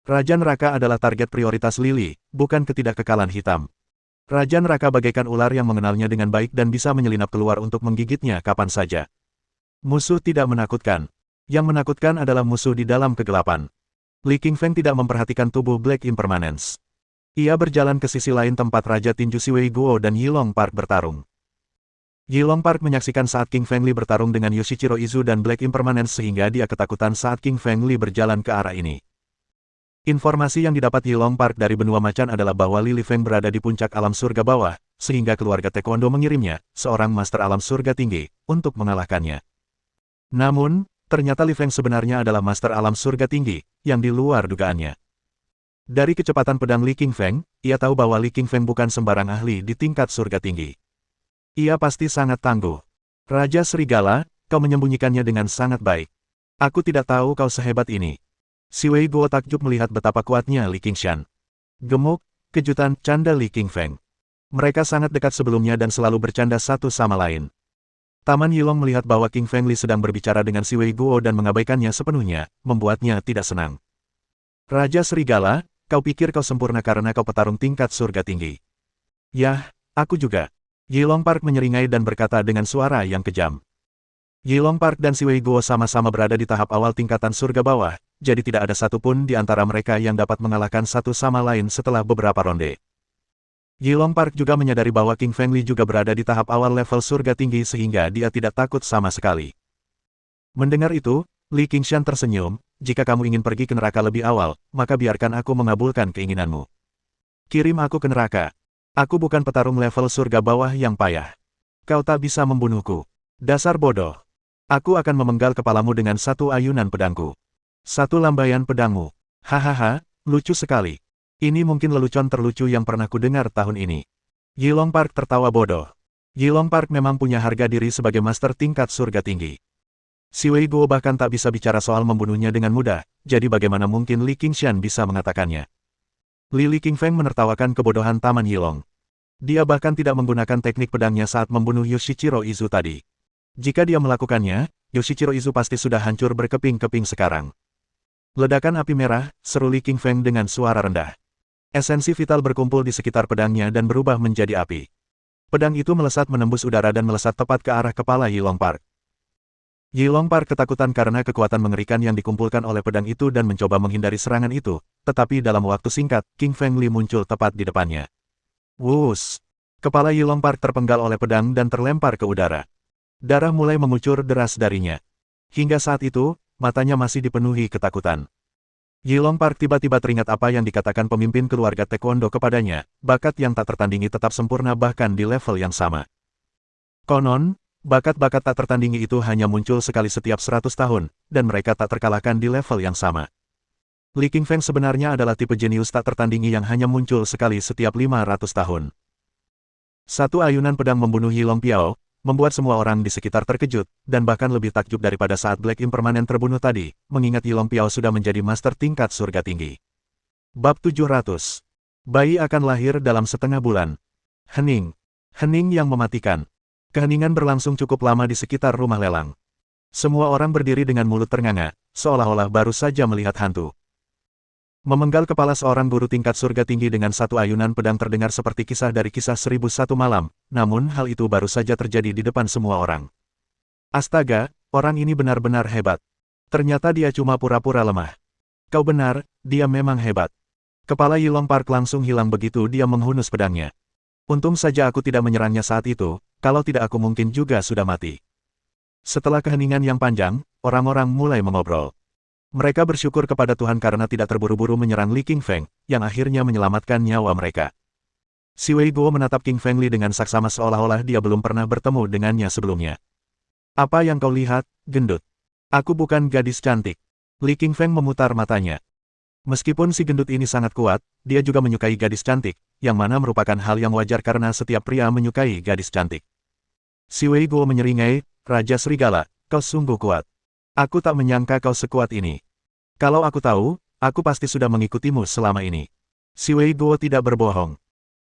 Raja Neraka adalah target prioritas Lily, bukan ketidakkekalan hitam. Raja Neraka bagaikan ular yang mengenalnya dengan baik dan bisa menyelinap keluar untuk menggigitnya kapan saja. Musuh tidak menakutkan. Yang menakutkan adalah musuh di dalam kegelapan. Li Qingfeng tidak memperhatikan tubuh Black Impermanence. Ia berjalan ke sisi lain tempat Raja Tinju Siwei Guo dan Yilong Park bertarung. Yilong Park menyaksikan saat King Feng Li bertarung dengan Yoshichiro Izu dan Black Impermanence sehingga dia ketakutan saat King Feng Li berjalan ke arah ini. Informasi yang didapat Yilong Park dari benua macan adalah bahwa Li Feng berada di puncak alam surga bawah, sehingga keluarga Taekwondo mengirimnya, seorang master alam surga tinggi, untuk mengalahkannya. Namun, ternyata Li Feng sebenarnya adalah master alam surga tinggi, yang di luar dugaannya. Dari kecepatan pedang Li Qingfeng, ia tahu bahwa Li Qingfeng bukan sembarang ahli di tingkat surga tinggi. Ia pasti sangat tangguh. Raja Serigala, kau menyembunyikannya dengan sangat baik. Aku tidak tahu kau sehebat ini. Siwei Guo takjub melihat betapa kuatnya Li Qingshan. Gemuk, kejutan, canda Li Qingfeng. Mereka sangat dekat sebelumnya dan selalu bercanda satu sama lain. Taman Yilong melihat bahwa King Feng Li sedang berbicara dengan Siwei Guo dan mengabaikannya sepenuhnya, membuatnya tidak senang. Raja Serigala, kau pikir kau sempurna karena kau petarung tingkat surga tinggi. Yah, aku juga. Yilong Park menyeringai dan berkata dengan suara yang kejam. Yilong Park dan Siwei Guo sama-sama berada di tahap awal tingkatan surga bawah, jadi tidak ada satupun di antara mereka yang dapat mengalahkan satu sama lain setelah beberapa ronde. Yilong Park juga menyadari bahwa King Feng Li juga berada di tahap awal level surga tinggi sehingga dia tidak takut sama sekali. Mendengar itu, Li Qingshan tersenyum, jika kamu ingin pergi ke neraka lebih awal, maka biarkan aku mengabulkan keinginanmu. Kirim aku ke neraka. Aku bukan petarung level surga bawah yang payah. Kau tak bisa membunuhku. Dasar bodoh. Aku akan memenggal kepalamu dengan satu ayunan pedangku. Satu lambaian pedangmu. Hahaha, lucu sekali. Ini mungkin lelucon terlucu yang pernah kudengar tahun ini. Yilong Park tertawa bodoh. Yilong Park memang punya harga diri sebagai master tingkat surga tinggi. Siwei Guo bahkan tak bisa bicara soal membunuhnya dengan mudah, jadi bagaimana mungkin Li Qingshan bisa mengatakannya. Li Qingfeng menertawakan kebodohan Taman Yilong. Dia bahkan tidak menggunakan teknik pedangnya saat membunuh Yoshichiro Izu tadi. Jika dia melakukannya, Yoshichiro Izu pasti sudah hancur berkeping-keping sekarang. Ledakan api merah, seru Li Qingfeng dengan suara rendah. Esensi vital berkumpul di sekitar pedangnya dan berubah menjadi api. Pedang itu melesat menembus udara dan melesat tepat ke arah kepala Yilong Park. Yilong Park ketakutan karena kekuatan mengerikan yang dikumpulkan oleh pedang itu dan mencoba menghindari serangan itu, tetapi dalam waktu singkat, King Feng Li muncul tepat di depannya. Wus! Kepala Yilong Park terpenggal oleh pedang dan terlempar ke udara. Darah mulai mengucur deras darinya. Hingga saat itu, matanya masih dipenuhi ketakutan. Yilong Park tiba-tiba teringat apa yang dikatakan pemimpin keluarga Taekwondo kepadanya, bakat yang tak tertandingi tetap sempurna bahkan di level yang sama. Konon, bakat-bakat tak tertandingi itu hanya muncul sekali setiap 100 tahun, dan mereka tak terkalahkan di level yang sama. Li Qingfeng sebenarnya adalah tipe jenius tak tertandingi yang hanya muncul sekali setiap 500 tahun. Satu ayunan pedang membunuh Yilong Piao, membuat semua orang di sekitar terkejut, dan bahkan lebih takjub daripada saat Black Impermanent terbunuh tadi, mengingat Yilong Piao sudah menjadi master tingkat surga tinggi. Bab 700. Bayi akan lahir dalam setengah bulan. Hening. Hening yang mematikan. Keheningan berlangsung cukup lama di sekitar rumah lelang. Semua orang berdiri dengan mulut ternganga, seolah-olah baru saja melihat hantu. Memenggal kepala seorang guru tingkat surga tinggi dengan satu ayunan pedang terdengar seperti kisah dari kisah 1001 malam, namun hal itu baru saja terjadi di depan semua orang. Astaga, orang ini benar-benar hebat. Ternyata dia cuma pura-pura lemah. Kau benar, dia memang hebat. Kepala Yilong Park langsung hilang begitu dia menghunus pedangnya. Untung saja aku tidak menyerangnya saat itu, kalau tidak aku mungkin juga sudah mati. Setelah keheningan yang panjang, orang-orang mulai mengobrol. Mereka bersyukur kepada Tuhan karena tidak terburu-buru menyerang Li Qingfeng, yang akhirnya menyelamatkan nyawa mereka. Si Wei Guo menatap King Feng Li dengan saksama seolah-olah dia belum pernah bertemu dengannya sebelumnya. Apa yang kau lihat, gendut? Aku bukan gadis cantik. Li Qingfeng memutar matanya. Meskipun si gendut ini sangat kuat, dia juga menyukai gadis cantik, yang mana merupakan hal yang wajar karena setiap pria menyukai gadis cantik. Si Wei Guo menyeringai, Raja Serigala, kau sungguh kuat. Aku tak menyangka kau sekuat ini. Kalau aku tahu, aku pasti sudah mengikutimu selama ini. Si Wei Guo tidak berbohong.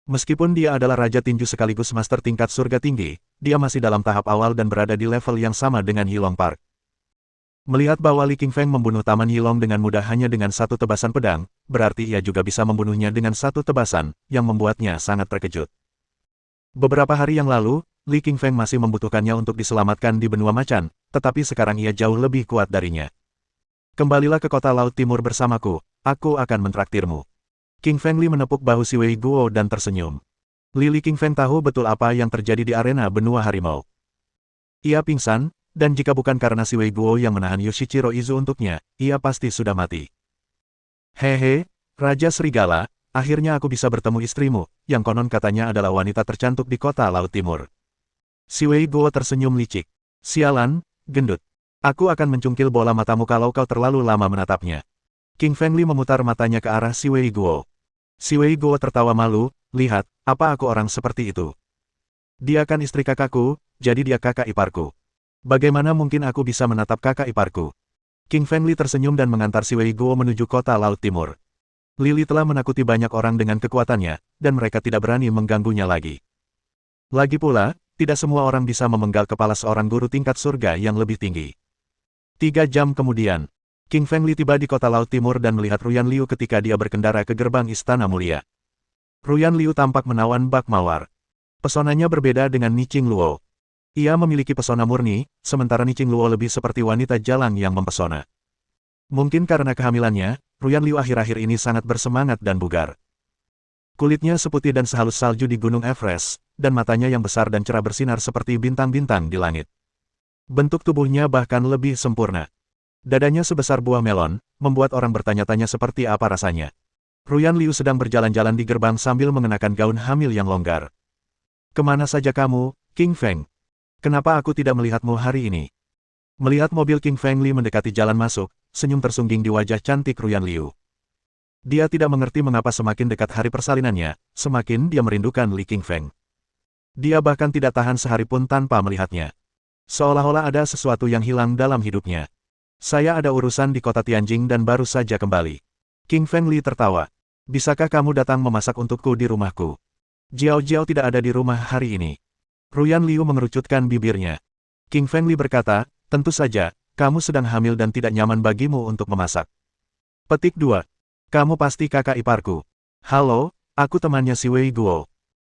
Meskipun dia adalah Raja Tinju sekaligus Master tingkat surga tinggi, dia masih dalam tahap awal dan berada di level yang sama dengan Yilong Park. Melihat bahwa Li Qingfeng membunuh Taman Yilong dengan mudah hanya dengan satu tebasan pedang, berarti ia juga bisa membunuhnya dengan satu tebasan, yang membuatnya sangat terkejut. Beberapa hari yang lalu, Li Qingfeng masih membutuhkannya untuk diselamatkan di benua macan, tetapi sekarang ia jauh lebih kuat darinya. Kembalilah ke kota Laut Timur bersamaku, aku akan mentraktirmu. King Feng Li menepuk bahu si Wei Guo dan tersenyum. Li Qingfeng tahu betul apa yang terjadi di arena benua harimau. Ia pingsan, dan jika bukan karena si Wei Guo yang menahan Yoshichiro Izu untuknya, ia pasti sudah mati. Hehe, Raja Serigala, akhirnya aku bisa bertemu istrimu, yang konon katanya adalah wanita tercantik di kota Laut Timur. Si Wei Guo tersenyum licik. Sialan, gendut. Aku akan mencungkil bola matamu kalau kau terlalu lama menatapnya. King Feng Li memutar matanya ke arah si Wei Guo. Si Wei Guo tertawa malu, lihat, apa aku orang seperti itu? Dia kan istri kakakku, jadi dia kakak iparku. Bagaimana mungkin aku bisa menatap kakak iparku? King Feng Li tersenyum dan mengantar si Wei Guo menuju kota Laut Timur. Lili telah menakuti banyak orang dengan kekuatannya, dan mereka tidak berani mengganggunya lagi. Lagi pula, tidak semua orang bisa memenggal kepala seorang guru tingkat surga yang lebih tinggi. 3 jam kemudian, King Feng Li tiba di kota Laut Timur dan melihat Ruyan Liu ketika dia berkendara ke gerbang Istana Mulia. Ruyan Liu tampak menawan bak mawar. Pesonanya berbeda dengan Ni Qing Luo. Ia memiliki pesona murni, sementara Ni Qing Luo lebih seperti wanita jalan yang mempesona. Mungkin karena kehamilannya, Ruyan Liu akhir-akhir ini sangat bersemangat dan bugar. Kulitnya seputih dan sehalus salju di Gunung Everest, dan matanya yang besar dan cerah bersinar seperti bintang-bintang di langit. Bentuk tubuhnya bahkan lebih sempurna. Dadanya sebesar buah melon, membuat orang bertanya-tanya seperti apa rasanya. Ruyan Liu sedang berjalan-jalan di gerbang sambil mengenakan gaun hamil yang longgar. Kemana saja kamu, King Feng? Kenapa aku tidak melihatmu hari ini? Melihat mobil King Feng Li mendekati jalan masuk, senyum tersungging di wajah cantik Ruyan Liu. Dia tidak mengerti mengapa semakin dekat hari persalinannya, semakin dia merindukan Li Qingfeng. Dia bahkan tidak tahan sehari pun tanpa melihatnya. Seolah-olah ada sesuatu yang hilang dalam hidupnya. Saya ada urusan di kota Tianjing dan baru saja kembali. King Feng Li tertawa. Bisakah kamu datang memasak untukku di rumahku? Jiao Jiao tidak ada di rumah hari ini. Ruyan Liu mengerucutkan bibirnya. King Feng Li berkata, tentu saja, kamu sedang hamil dan tidak nyaman bagimu untuk memasak. Petik 2. Kamu pasti kakak iparku. Halo, aku temannya si Wei Guo.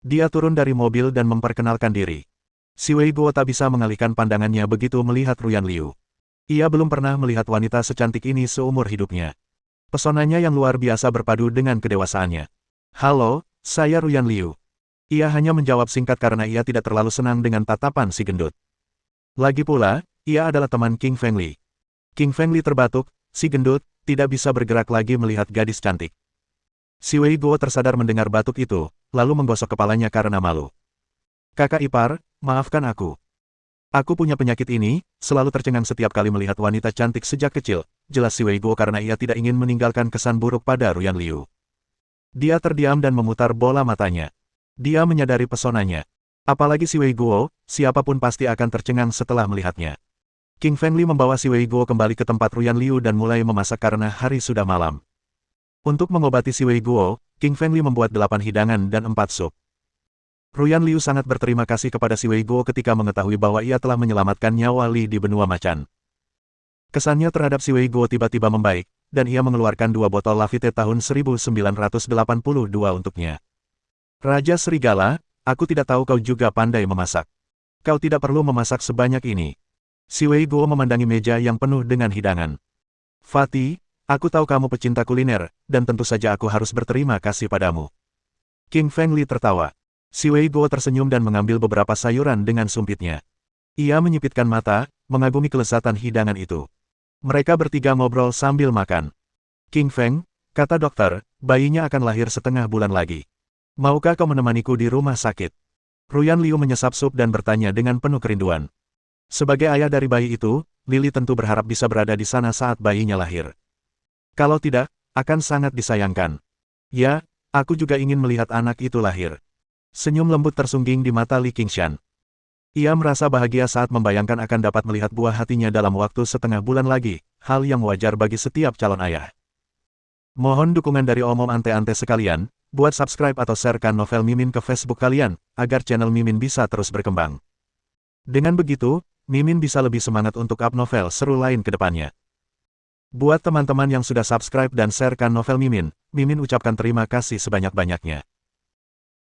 Dia turun dari mobil dan memperkenalkan diri. Si Wei Guo tak bisa mengalihkan pandangannya begitu melihat Ruyan Liu. Ia belum pernah melihat wanita secantik ini seumur hidupnya. Pesonanya yang luar biasa berpadu dengan kedewasaannya. Halo, saya Ruyan Liu. Ia hanya menjawab singkat karena ia tidak terlalu senang dengan tatapan si gendut. Lagi pula, ia adalah teman King Fengli. King Fengli terbatuk, si gendut, tidak bisa bergerak lagi melihat gadis cantik. Si Wei Guo tersadar mendengar batuk itu, lalu menggosok kepalanya karena malu. Kakak ipar, maafkan aku. Aku punya penyakit ini, selalu tercengang setiap kali melihat wanita cantik sejak kecil, jelas si Wei Guo karena ia tidak ingin meninggalkan kesan buruk pada Ruyan Liu. Dia terdiam dan memutar bola matanya. Dia menyadari pesonanya. Apalagi si Wei Guo, siapapun pasti akan tercengang setelah melihatnya. King Fengli membawa si Wei Guo kembali ke tempat Ruyan Liu dan mulai memasak karena hari sudah malam. Untuk mengobati si Wei Guo, King Fengli membuat 8 hidangan dan 4 sup. Ruyan Liu sangat berterima kasih kepada si Wei Guo ketika mengetahui bahwa ia telah menyelamatkan nyawa Li di benua macan. Kesannya terhadap si Wei Guo tiba-tiba membaik, dan ia mengeluarkan 2 botol Lafite tahun 1982 untuknya. Raja Serigala, aku tidak tahu kau juga pandai memasak. Kau tidak perlu memasak sebanyak ini. Si Wei Guo memandangi meja yang penuh dengan hidangan. Fatih, aku tahu kamu pecinta kuliner, dan tentu saja aku harus berterima kasih padamu. King Fengli tertawa. Si Wei Guo tersenyum dan mengambil beberapa sayuran dengan sumpitnya. Ia menyipitkan mata, mengagumi kelezatan hidangan itu. Mereka bertiga ngobrol sambil makan. King Feng, kata dokter, bayinya akan lahir setengah bulan lagi. Maukah kau menemaniku di rumah sakit? Ruyan Liu menyesap sup dan bertanya dengan penuh kerinduan. Sebagai ayah dari bayi itu, Lili tentu berharap bisa berada di sana saat bayinya lahir. Kalau tidak, akan sangat disayangkan. Ya, aku juga ingin melihat anak itu lahir. Senyum lembut tersungging di mata Li Qingshan. Ia merasa bahagia saat membayangkan akan dapat melihat buah hatinya dalam waktu setengah bulan lagi, hal yang wajar bagi setiap calon ayah. Mohon dukungan dari omom ante-ante sekalian, buat subscribe atau sharekan novel Mimin ke Facebook kalian, agar channel Mimin bisa terus berkembang. Dengan begitu, Mimin bisa lebih semangat untuk up novel seru lain ke depannya. Buat teman-teman yang sudah subscribe dan sharekan novel Mimin, Mimin ucapkan terima kasih sebanyak-banyaknya.